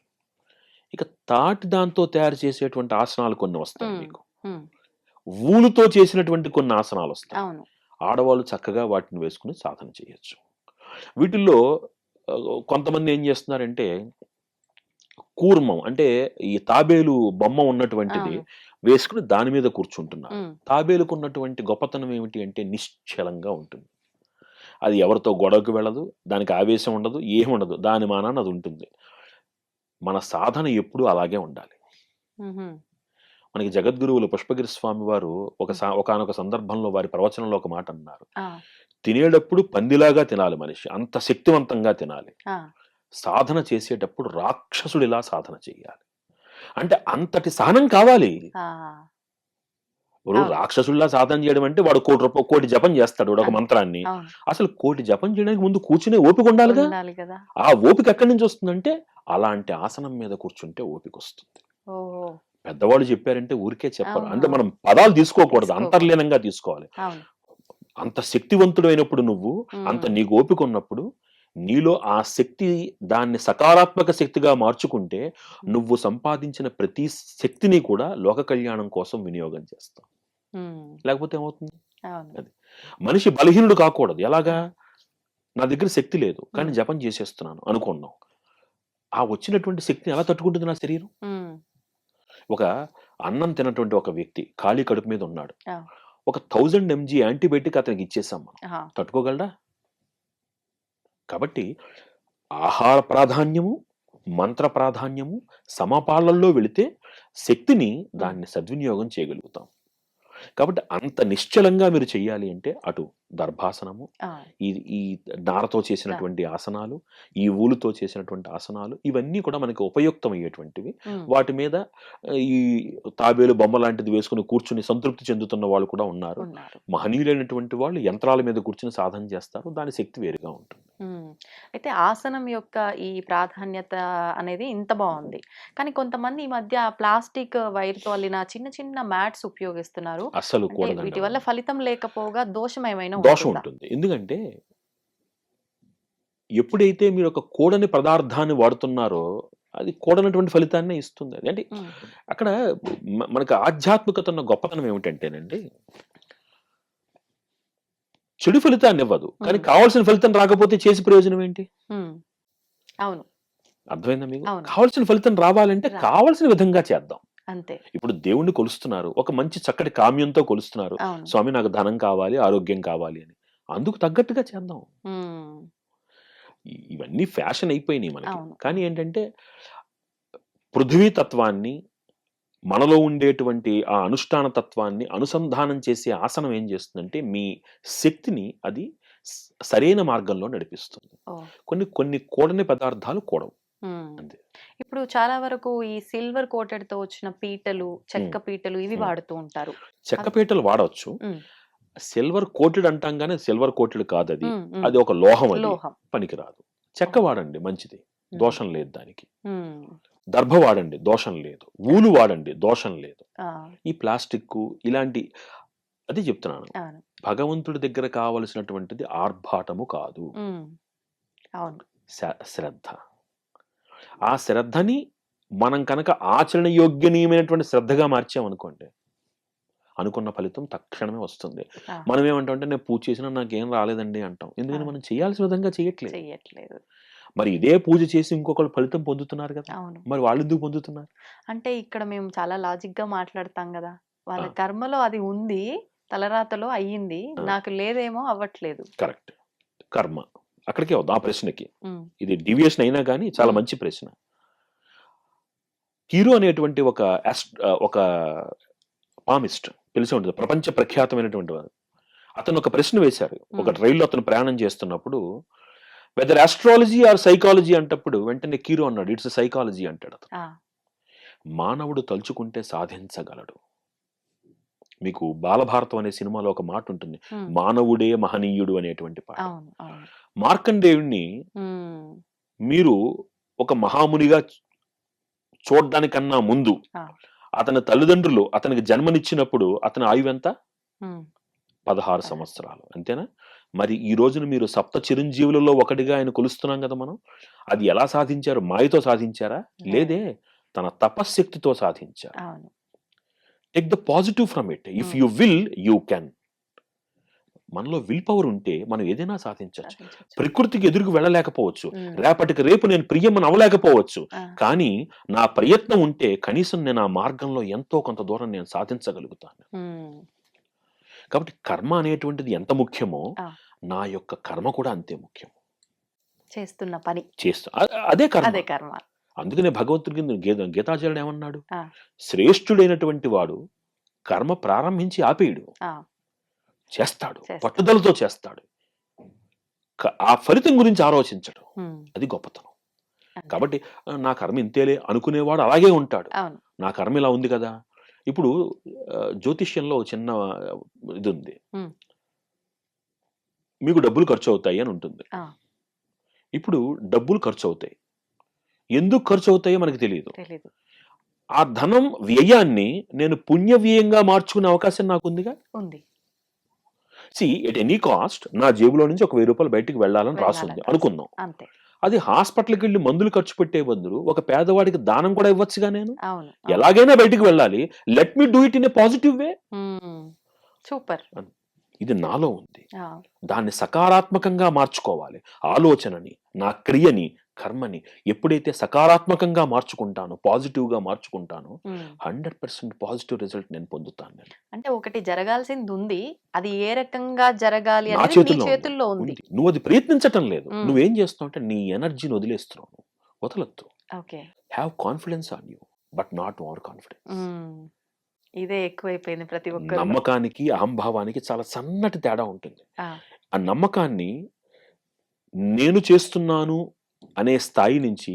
ఇక తాటి దాంతో తయారు చేసేటువంటి ఆసనాలు కొన్ని వస్తాయి మీకు. ఊలుతో చేసినటువంటి కొన్ని ఆసనాలు వస్తాయి. ఆడవాళ్ళు చక్కగా వాటిని వేసుకుని సాధన చేయొచ్చు. వీటిల్లో కొంతమంది ఏం చేస్తున్నారంటే కూర్మం అంటే ఈ తాబేలు బొమ్మ ఉన్నటువంటిది వేసుకుని దాని మీద కూర్చుంటున్నారు. తాబేలుకు ఉన్నటువంటి గొప్పతనం ఏమిటి అంటే నిశ్చలంగా ఉంటుంది. అది ఎవరితో గొడవకు వెళ్ళదు, దానికి ఆవేశం ఉండదు, ఏముండదు, దాని మానాన్ని అది ఉంటుంది. మన సాధన ఎప్పుడూ అలాగే ఉండాలి. మనకి జగద్గురువులు పుష్పగిరి స్వామి వారు ఒకానొక సందర్భంలో వారి ప్రవచనంలో ఒక మాట అన్నారు. తినేటప్పుడు పందిలాగా తినాలి మనిషి, అంత శక్తివంతంగా తినాలి. సాధన చేసేటప్పుడు రాక్షసుడిలా సాధన చేయాలి. అంటే అంతటి సహనం కావాలి. ఇప్పుడు అవును. రాక్షసుల్లా సాధన చేయడం అంటే వాడు కోటి జపం చేస్తాడు వాడు ఒక అంతే. మంత్రాన్ని. అవును. అసలు కోటి జపం చేయడానికి ముందు కూర్చునే ఓపిక ఉండాలిగా. ఉండాలి కదా! ఆ ఓపిక ఎక్కడి నుంచి వస్తుందంటే అలాంటి ఆసనం మీద కూర్చుంటే ఓపిక వస్తుంది. ఓహో! పెద్దవాళ్ళు చెప్పారంటే ఊరికే చెప్పరు. అవును. అంటే అవును. మనం పదాలు తీసుకోకూడదు, తీసుకోకూడదు. అంతర్లీనంగా తీసుకోవాలి. అవును. అంత శక్తివంతుడైనప్పుడు నువ్వు, అంత హ్మ్. నీకు ఓపిక ఉన్నప్పుడు, నీలో ఆ శక్తి దాన్ని సకారాత్మక శక్తిగా మార్చుకుంటే, హ్మ్. నువ్వు సంపాదించిన ప్రతి శక్తిని కూడా లోక కళ్యాణం కోసం వినియోగం చేస్తావు. హ్మ్. లేకపోతే ఏమవుతుంది? అవును. అది. మనిషి బలహీనుడు కాకూడదు. ఆ! ఎలాగా? నా దగ్గర శక్తి లేదు. కానీ హ్మ్. జపం చేసేస్తున్నాను అనుకున్నాం. ఆ వచ్చినటువంటి శక్తిని ఎలా తట్టుకుంటుంది నా శరీరం? హ్మ్. ఒక అన్నం తినటువంటి ఒక వ్యక్తి ఖాళీ కడుపు మీద ఉన్నాడు. ఆ! ఒక 1000 ఎంజీ యాంటీబయాటిక్ అతనికి ఇచ్చేసాం మనం. ఆహా! తట్టుకోగలడా? కాబట్టి ఆహార ప్రాధాన్యము, మంత్ర ప్రాధాన్యము సమపాళ్లలో వెళితే శక్తిని హ్మ్. దాన్ని సద్వినియోగం చేయగలుగుతాం. కాబట్టి అంత నిశ్చలంగా మీరు చెయ్యాలి అంటే అటు దర్భాసనము, ఆ! ఈ ఈ నారతో ఆ! చేసినటువంటి ఆసనాలు, ఈ ఊలుతో చేసినటువంటి ఆసనాలు ఇవన్నీ కూడా మనకి ఉపయుక్తమయ్యేటువంటివి. హ్మ్. వాటి మీద ఈ తాబేలు బొమ్మ లాంటిది వేసుకొని కూర్చుని సంతృప్తి చెందుతున్న వాళ్ళు కూడా ఉన్నారు. ఉన్నారు. మహనీయులైనటువంటి వాళ్ళు యంత్రాల మీద కూర్చొని సాధన చేస్తారు. దాని శక్తి వేరుగా ఉంటుంది. హ్మ్. అయితే ఆసనం యొక్క ఈ ప్రాధాన్యత అనేది ఇంత బావుంది. కానీ కొంతమంది ఈ మధ్య ప్లాస్టిక్ వైర్‌తో అల్లిన చిన్న చిన్న మ్యాట్స్ ఉపయోగిస్తున్నారు. అస్సలు అంటే కూడదండి వీటి వల్ల అవన్నీ. ఫలితం లేకపోగా దోషం ఏమైనా దోషం ఉంటుందా? ఉంటుంది. ఎందుకంటే ఎప్పుడైతే మీరు ఒక కూడని పదార్థాన్ని వాడుతున్నారో అది కూడనటువంటి ఫలితాన్నే ఇస్తుంది. అది. అంటే హ్మ్. అక్కడ మనకు ఆధ్యాత్మికత ఉన్న గొప్పతనం ఏమిటంటేనండి, చెడు ఫలితాన్ని ఇవ్వదు. కానీ హ్మ్. కావాల్సిన ఫలితం రాకపోతే చేసి ప్రయోజనం ఏంటి? హ్మ్. అవును. అర్థమైందా మీకు? అవును. కావాల్సిన ఫలితం రావాలంటే రా కావాల్సిన విధంగా చేద్దాం. అంతే. ఇప్పుడు దేవుణ్ణి కొలుస్తున్నారు. ఒక మంచి చక్కటి కామ్యంతో కొలుస్తున్నారు. అవును. స్వామి నాకు ధనం కావాలి, ఆరోగ్యం కావాలి అని. అందుకు తగ్గట్టుగా చేద్దాం. హ్మ్. ఇవన్నీ ఫ్యాషన్ అయిపోయినాయి మనకి. అవును. కానీ అవును. ఏంటంటే పృథ్వీ తత్వాన్ని, మనలో ఉండేటువంటి ఆ అనుష్ఠాన తత్వాన్ని అనుసంధానం చేసే ఆసనం ఏం చేస్తుందంటే, మీ శక్తిని అది సరైన మార్గంలో నడిపిస్తుంది. ఓహ్! కొన్ని కూడని పదార్థాలు కూడవు. హ్మ్. అంతే. ఇప్పుడు చాలా వరకు ఈ సిల్వర్ కోటెడ్‌తో వచ్చిన పీటలు, హ్మ్. చెక్క పీటలు ఇవి హ్మ్. వాడుతూ ఉంటారు. చెక్క అవి పీటలు వాడొచ్చు. హ్మ్. సిల్వర్ కోటెడ్ అంటాం గానీ, సిల్వర్ కోటెడ్ కాదది. హ్మ్. హ్మ్. అది ఒక లోహం అది. లోహం. పనికిరాదు. చెక్క ఓహ్! వాడండి మంచిది. హ్మ్. దోషం లేదు దానికి. హ్మ్. దర్భ వాడండి దోషం లేదు. ఊలు వాడండి దోషం లేదు. ఆ! ఈ ప్లాస్టిక్కు ఇలాంటి అదే చెప్తున్నాను. అవును. భగవంతుడి దగ్గర కావలసినటువంటిది ఆర్భాటము కాదు. హ్మ్. అవును. శ్రద్ధ. ఆ శ్రద్ధని మనం కనుక ఆచరణ యోగ్యనీయమైనటువంటి శ్రద్ధగా మార్చామనుకోండి, అనుకున్న ఫలితం తక్షణమే వస్తుంది. ఆ! మనం ఏమంటామంటే నేను పూజ చేసినా నాకేం రాలేదండి అంటాం. ఎందుకని అవును. మనం చేయాల్సిన విధంగా చేయట్లేదు. చెయ్యట్లేదు. మరి ఇదే పూజ చేసి ఇంకొకళ్ళు ఫలితం పొందుతున్నారు కదా! అవును. మరి వాళ్ళెందుకు పొందుతున్నారు? అంటే ఇక్కడ మేము చాలా లాజిక్‌గా మాట్లాడతాం గదా! ఆ! వాళ్ళ కర్మలో అది ఉంది. తలరాతలో అయ్యింది. ఆ! నాకు లేదేమో అవ్వట్లేదు. కరెక్ట్. కర్మ. అక్కడికే వద్దాం ఆ ప్రశ్నకి. హ్మ్. ఇది డీవియేషన్ అయినా గాని చాలా హ్మ్. మంచి ప్రశ్న. హీరో అనేటువంటి ఒక పామిస్ట్ తెలిసే ఉంటుంది. ప్రపంచ ప్రఖ్యాతమైనటువంటి వాడు. అతను ఒక ప్రశ్న వేశారు. ఒక హ్మ్. రైల్లో అతను ప్రయాణం చేస్తున్నప్పుడు వెదర్ ఆస్ట్రాలజీ ఆర్ సైకాలజీ అంటప్పుడు వెంటనే హీరో అన్నాడు. ఇట్స్ సైకాలజీ అంటాడు అతను. ఆ! మానవుడు తలుచుకుంటే సాధించగలడు. మీకు 'బాలభారతం' అనే సినిమాలో ఒక మాట ఉంటుంది. హ్మ్. మానవుడే మహనీయుడు అనేటువంటి పాట. అవును. అవును. మార్కండేయుడిని హ్మ్. మీరు ఒక మహామునిగా చూడ్డానికన్నా ముందు ఆ! అతని తల్లిదండ్రులు అతనికి జన్మనిచ్చినప్పుడు అతని ఆయువెంత? హ్మ్. 16 ప సంవత్సరాలు. అంతేనా? మరి ఈ రోజున మీరు సప్త చిరంజీవులలో ఒకటిగా ఆయన కొలుస్తున్నాం గదా మనం. అది ఎలా సాధించారు? మాయతో సాధించారా? లేదు. లేదే. తన తపశ్శక్తితో సాధించారు. అవును. Take the positive from it. If hmm. You will you can. మనలో విల్ పవర్ ఉంటే మనం ఏదైనా సాధించొచ్చు. సాధించొచ్చు. ప్రకృతికి ఎదురుకు వెళ్ళలేకపోవచ్చు. హ్మ్. రేపటికి రేపు నేను ప్రియమ్మని అవ్వలేకపోవచ్చు. ఆ! కానీ నా ప్రయత్నం ఉంటే కనీసం నేను ఆ మార్గంలో ఎంతో కొంత దూరం నేను సాధించగలుగుతాను. హ్మ్. కాబట్టి కర్మ అనేటువంటిది ఎంత ముఖ్యమో, ఆ! నా యొక్క కర్మ కూడా అంతే ముఖ్యం. చేస్తున్న పని. అదే కర్మ. అదే కర్మ. అందుకనే భగవంతుడి కింద గీతాచార్యుడు ఏమన్నాడు? ఆ! శ్రేష్ఠుడైనటువంటి వాడు కర్మ ప్రారంభించి ఆపేయడు. ఆ! చేస్తాడు. చేస్తాడు. పట్టుదలతో చేస్తాడు. ఆ ఫలితం గురించి ఆలోచించడు. హ్మ్. అది గొప్పతనం. అంతే. కాబట్టి నా కర్మ ఇంతేలే అనుకునేవాడు అలాగే ఉంటాడు. అవును. నా కర్మ ఇలా ఉంది కదా! ఇప్పుడు జ్యోతిష్యంలో ఒక చిన్న ఇది ఉంది, ఉమ్. మీకు డబ్బులు ఖర్చు అవుతాయి అని ఉంటుంది. ఆ. ఇప్పుడు డబ్బులు ఖర్చు అవుతాయి, ఎందుకు ఖర్చు అవుతాయో మనకు తెలియదు. తెలీదు. ఆ ధనం వ్యయాన్ని నేను పుణ్య వ్యయంగా మార్చుకునే అవకాశం నాకుందిగా. ఉంది. ఎట్ ఎనీ కాస్ట్ నా జేబులో నుంచి ఒక 1000 రూపాయలు బయటికి వెళ్ళాలని రాసుంది వెళ్ళాలని అనుకుందాం. అంతే. అది హాస్పిటల్కి వెళ్ళి మందులు ఖర్చు పెట్టే బదులు ఒక పేదవాడికి దానం కూడా ఇవ్వచ్చుగా. నేను అవును. ఎలాగైనా బయటికి వెళ్ళాలి, let me do it in a positive way. Super. ఇది నాలో ఉంది, దాన్ని సకారాత్మకంగా మార్చుకోవాలి. ఆలోచనని, నా క్రియని, కర్మని ఎప్పుడైతే సకారాత్మకంగా మార్చుకుంటానో, పాజిటివ్ గా మార్చుకుంటానో 100% పాజిటివ్ రిజల్ట్ నేను పొందుతాను. నేను అంటే ఒకటి జరగాల్సింది ఉంది, అది ఏ రకంగా జరగాలి నా అనేది నీ చేతుల్లో చేతుల్లో ఉంది. నువ్వు అది ప్రయత్నించటం లేదు, నువ్వేం చేస్తున్నావు అంటే నీ ఎనర్జీని వదిలేస్తున్నావు. వదలొద్దు. Okay. Have confidence on you, but not over confidence. ఇదే ఎక్కువైపోయింది ప్రతి ఒక్కరు. నమ్మకానికి అహంభావానికి చాలా సన్నటి తేడా ఉంటుంది. ఆ నమ్మకాన్ని నేను చేస్తున్నాను అనే స్థాయి నుంచి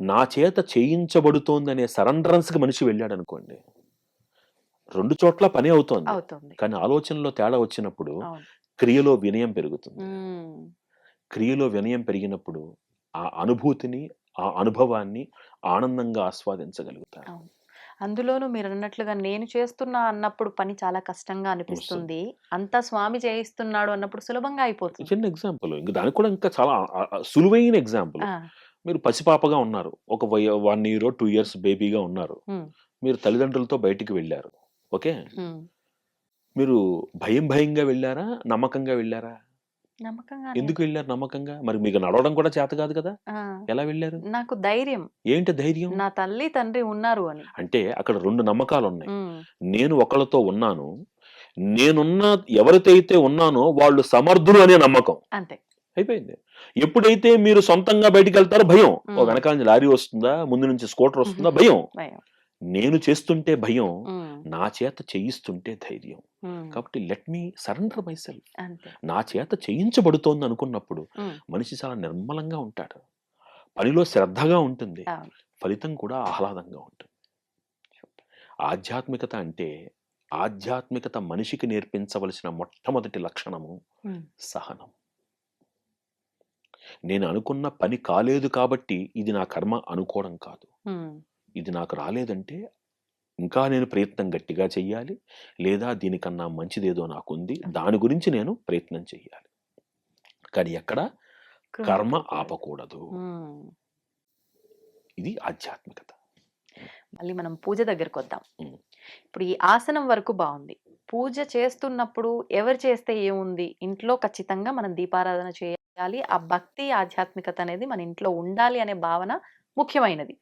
నా చేత చేయించబడుతోంది అనే సరెండరెన్స్ కి మనిషి వెళ్ళాడు అనుకోండి, 2 చోట్ల పని అవుతోంది. కానీ ఆలోచనలో తేడా వచ్చినప్పుడు క్రియలో వినయం పెరుగుతుంది. క్రియలో వినయం పెరిగినప్పుడు ఆ అనుభూతిని, ఆ అనుభవాన్ని ఆనందంగా ఆస్వాదించగలుగుతారు. అందులోనూ మీరు అన్నట్లుగా నేను చేస్తున్నా అన్నప్పుడు పని చాలా కష్టంగా అనిపిస్తుంది, అంతా స్వామి చేయిస్తున్నాడు అన్నప్పుడు సులభంగా అయిపోతుంది. చిన్న ఎగ్జాంపుల్, ఇంకా దానికి కూడా ఇంకా చాలా సులువైన ఎగ్జాంపుల్. మీరు పసిపాపగా ఉన్నారు, ఒక 1 year 2 years బేబీగా ఉన్నారు, మీరు తల్లిదండ్రులతో బయటికి వెళ్ళారు. ఓకే, మీరు భయంగా వెళ్ళారా, నమ్మకంగా వెళ్ళారా? ఎందుకు వెళ్ళారు నమ్మకంగా? మరి మీకు నడవడం కూడా చేత కాదు కదా, ఎలా వెళ్ళారు? నాకు ధైర్యం. ఏంటి ధైర్యం? నా తల్లి తండ్రి ఉన్నారు అని. అంటే అక్కడ 2 నమ్మకాలు ఉన్నాయి. నేను ఒకళ్ళతో ఉన్నాను, నేనున్న ఎవరితో ఉన్నానో వాళ్ళు సమర్థులు అనే నమ్మకం. అంతే, అయిపోయింది. ఎప్పుడైతే మీరు సొంతంగా బయటికి వెళ్తారో భయం, ఓ వెనకాల నుంచి లారీ వస్తుందా, ముందు నుంచి స్కూటర్ వస్తుందా, భయం. నేను చేస్తుంటే భయం, నా చేత చేయిస్తుంటే ధైర్యం. కాబట్టి let me surrender my self. నా చేత చేయించబడుతోంది అనుకున్నప్పుడు మనిషి చాలా నిర్మలంగా ఉంటాడు, పనిలో శ్రద్ధగా ఉంటుంది, ఫలితం కూడా ఆహ్లాదంగా ఉంటుంది. ఆధ్యాత్మికత అంటే, ఆధ్యాత్మికత మనిషికి నేర్పించవలసిన మొట్టమొదటి లక్షణము సహనం. నేను అనుకున్న పని కాలేదు కాబట్టి ఇది నా కర్మ అనుకోవడం కాదు. ఇది నాకు రాలేదంటే ఇంకా నేను ప్రయత్నం గట్టిగా చెయ్యాలి, లేదా దీనికన్నా మంచిదేదో నాకుంది, దాని గురించి నేను ప్రయత్నం చెయ్యాలి. కానీ ఎక్కడ కర్మ ఆపకూడదు. ఇది ఆధ్యాత్మికత. మళ్ళీ మనం పూజ దగ్గరకు వద్దాం. ఇప్పుడు ఈ ఆసనం వరకు బాగుంది, పూజ చేస్తున్నప్పుడు ఎవరు చేస్తే ఏముంది, ఇంట్లో ఖచ్చితంగా మనం దీపారాధన చేయాలి, ఆ భక్తి ఆధ్యాత్మికత అనేది మన ఇంట్లో ఉండాలి అనే భావన ముఖ్యమైనది.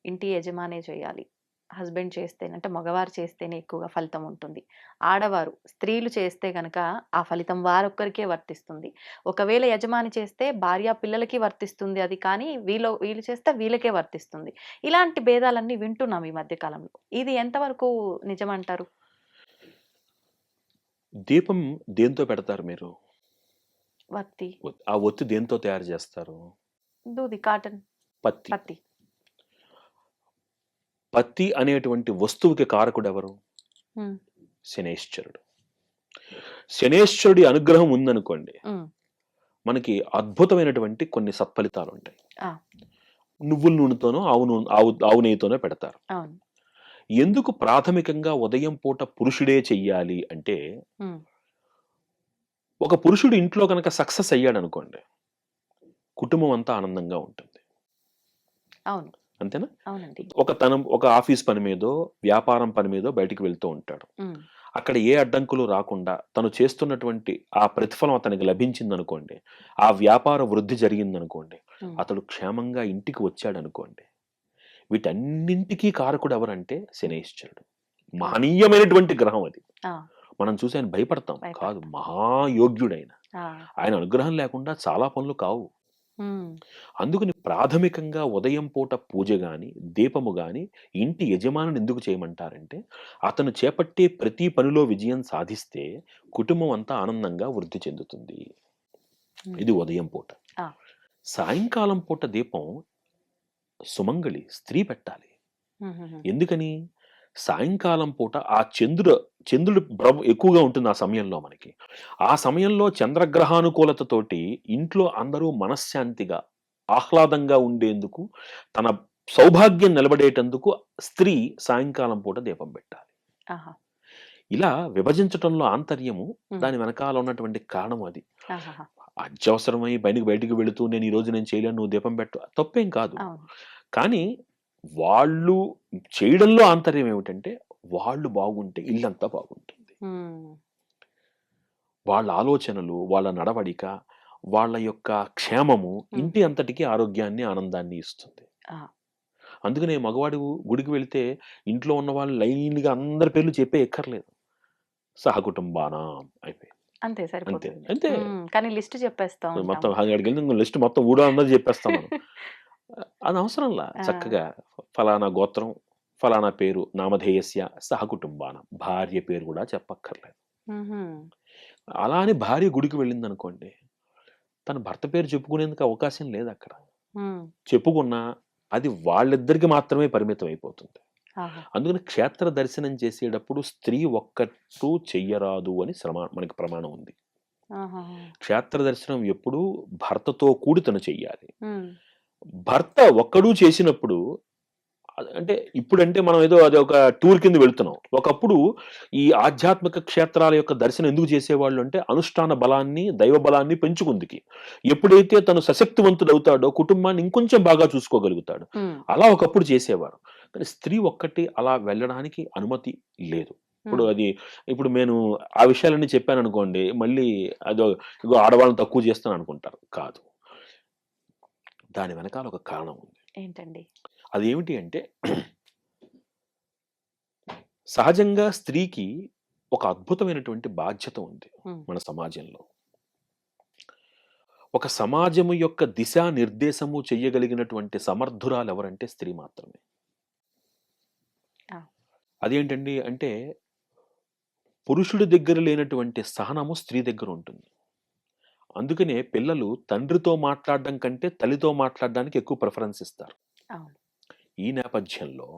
ఇంటి యజమానే చేయాలి, హస్బెండ్ చేస్తేనే, అంటే మగవారు చేస్తేనే ఎక్కువగా ఫలితం ఉంటుంది. ఆడవారు, స్త్రీలు చేస్తే కనుక ఆ ఫలితం వారొక్కరికే వర్తిస్తుంది. ఒకవేళ యజమాని చేస్తే భార్య పిల్లలకి వర్తిస్తుంది అది, కానీ వీళ్ళు చేస్తే వీళ్ళకే వర్తిస్తుంది. ఇలాంటి భేదాలన్నీ వింటున్నాం ఈ మధ్య కాలంలో. ఇది ఎంతవరకు నిజమంటారు? దీపం దేంతో పెడతారు మీరు? వత్తి. ఆ ఒత్తి దేంతో తయారు చేస్తారు? దూది, కాటన్, పత్తి. పత్తి అనేటువంటి వస్తువుకి కారకుడు ఎవరు? శనేశ్వరుడు. శనేశ్వరుడి అనుగ్రహం ఉందనుకోండి, మనకి అద్భుతమైనటువంటి కొన్ని సత్ఫలితాలు ఉంటాయి. నువ్వుల నూనెతోనో ఆవు నెయ్యితోనో పెడతారు. ఎందుకు ప్రాథమికంగా ఉదయం పూట పురుషుడే చెయ్యాలి అంటే, ఒక పురుషుడు ఇంట్లో కనుక సక్సెస్ అయ్యాడు అనుకోండి, కుటుంబం అంతా ఆనందంగా ఉంటుంది. అంతేనా? ఒక ఆఫీస్ పని మీదో, వ్యాపారం పని మీదో బయటికి వెళ్తూ ఉంటాడు. అక్కడ ఏ అడ్డంకులు రాకుండా తను చేస్తున్నటువంటి ఆ ప్రతిఫలం అతనికి లభించింది అనుకోండి, ఆ వ్యాపార వృద్ధి జరిగింది అనుకోండి, అతడు క్షేమంగా ఇంటికి వచ్చాడు అనుకోండి, వీటన్నింటికీ కారకుడు ఎవరంటే శనేశ్వరుడు. మహనీయమైనటువంటి గ్రహం అది. మనం చూసి ఆయన భయపడతాం కాదు, మహాయోగ్యుడైన ఆయన అనుగ్రహం లేకుండా చాలా పనులు కావు. అందుకని ప్రాథమికంగా ఉదయం పూట పూజ గాని, దీపము గాని ఇంటి యజమానుని ఎందుకు చేయమంటారంటే, అతను చేపట్టే ప్రతి పనిలో విజయం సాధిస్తే కుటుంబం అంతా ఆనందంగా వృద్ధి చెందుతుంది. ఇది ఉదయం పూట. సాయంకాలం పూట దీపం సుమంగళి స్త్రీ పెట్టాలి. ఎందుకని? సాయంకాలం పూట ఆ చంద్రుడు ఎక్కువగా ఉంటుంది ఆ సమయంలో మనకి. ఆ సమయంలో చంద్రగ్రహానుకూలతతోటి ఇంట్లో అందరూ మనశ్శాంతిగా, ఆహ్లాదంగా ఉండేందుకు, తన సౌభాగ్యం నిలబడేటందుకు స్త్రీ సాయంకాలం పూట దీపం పెట్టాలి. ఆహా! ఇలా విభజించటంలో ఆంతర్యము, హ్మ్. దాని వెనకాల ఉన్నటువంటి కారణం అది. ఆహాహా! అత్యవసరమై బయటికి వెళుతూ నేను ఈరోజు నేను చేయలేను, నువ్వు దీపం పెట్టు, తప్పేం కాదు. అవును. కానీ వాళ్ళు చేయడంలో ఆంతర్యం ఏమిటంటే, వాళ్ళు బాగుంటే ఇల్లంతా బాగుంటుంది. హ్మ్. వాళ్ళ ఆలోచనలు, వాళ్ళ నడవడిక, వాళ్ళ యొక్క క్షేమము ఇంటి అంతటికి ఆరోగ్యాన్ని, ఆనందాన్ని ఇస్తుంది. ఆ! అందుకనే మగవాడు గుడికి వెళ్తే ఇంట్లో ఉన్న వాళ్ళు లైన్‌గా అందరి పేర్లు చెప్పే ఎక్కర్లేదు. సహకుటుంబానాం అయిపోయింది. అంతే అంతే. సరిపోతుంది. అంతే. కానీ లిస్ట్ చెప్పేస్తా మొత్తం ఉంటాము. అక్కడికెళ్ళి లిస్ట్ మొత్తం ఊరు అందరిది చెప్పేస్తాం మనం. అది అవసరంలా. ఆ! చక్కగా ఫలానా గోత్రం, ఫలానా పేరు, నామధేయస్య సహకుటుంబానాం. భార్య పేరు కూడా చెప్పక్కర్లేదు. హుహు. అలా అని భార్య గుడికి వెళ్ళిందనుకోండి, తన భర్త పేరు చెప్పుకునేందుకు అవకాశం లేదక్కడ. హ్మ్. చెప్పుకున్నా అది వాళ్ళిద్దరికి మాత్రమే పరిమితం అయిపోతుంది. ఆహా! అందుకని క్షేత్ర దర్శనం చేసేటప్పుడు స్త్రీ ఒక్కటూ చెయ్యరాదు అని మనకి ప్రమాణం ఉంది. ఆహాహా! క్షేత్ర దర్శనం ఎప్పుడూ భర్తతో కూడి తను చెయ్యాలి. హ్మ్. భర్త ఒక్కడూ చేసినప్పుడు అంటే ఇప్పుడంటే మనం ఏదో అదొక టూర్ కింద వెళ్తున్నాం. ఒకప్పుడు ఈ ఆధ్యాత్మిక క్షేత్రాల యొక్క దర్శనం ఎందుకు చేసేవాళ్ళు అంటే, అనుష్ఠాన బలాన్ని, దైవ బలాన్ని పెంచుకుందుకి. ఎప్పుడైతే తను సశక్తివంతుడవుతాడో కుటుంబాన్ని ఇంకొంచెం బాగా చూసుకోగలుగుతాడు. హ్మ్. అలా ఒకప్పుడు చేసేవారు. కానీ స్త్రీ ఒక్కటి అలా వెళ్ళడానికి అనుమతి లేదు. ఇప్పుడు హ్మ్. అది ఇప్పుడు నేను ఆ విషయాలన్నీ చెప్పాననుకోండి, మళ్ళీ అదో ఇగో ఆడవాళ్ళని తక్కువ చేస్తాననుకుంటారు. కాదు. దాని వెనకాల ఒక కారణం ఉంది. ఏంటండి? అదేమిటి అంటే సహజంగా స్త్రీకి ఒక అద్భుతమైనటువంటి బాధ్యత ఉంది హ్మ్. మన సమాజంలో. ఒక సమాజము యొక్క దిశానిర్దేశము చెయ్యగలిగినటువంటి సమర్థురాలు ఎవరంటే స్త్రీ మాత్రమే. ఆ! అదేంటండి అంటే, పురుషుడి దగ్గర లేనటువంటి సహనము స్త్రీ దగ్గర ఉంటుంది. అందుకనే పిల్లలు తండ్రితో మాట్లాడడం కంటే తల్లితో మాట్లాడడానికి ఎక్కువ ప్రిఫరెన్స్ ఇస్తారు. అవును. ఈ నేపథ్యంలో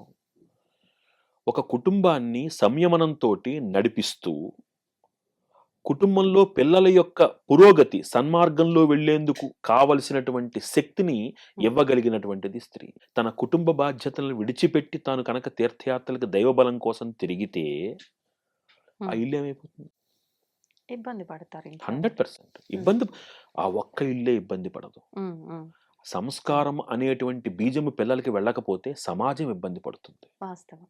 ఒక కుటుంబాన్ని సంయమనంతోటి నడిపిస్తూ, కుటుంబంలో పిల్లల యొక్క పురోగతి, సన్మార్గంలో వెళ్ళేందుకు కావలసినటువంటి శక్తిని హ్మ్. ఇవ్వగలిగినటువంటిది స్త్రీ. తన కుటుంబ బాధ్యతలను విడిచిపెట్టి తాను కనుక తీర్థయాత్రలకు దైవబలం కోసం తిరిగితే, ఆ హ్మ్. ఇల్లేమైపోతుంది? ఇబ్బంది పడతారు ఇంట్లో వాళ్ళు. 100% ఇబ్బంది. ఆ ఒక్క ఇల్లే ఇబ్బంది పడదు. హ్మ్. హ్మ్. సంస్కారం అనేటువంటి బీజము పిల్లలకి వెళ్ళకపోతే సమాజం ఇబ్బంది పడుతుంది. వాస్తవం.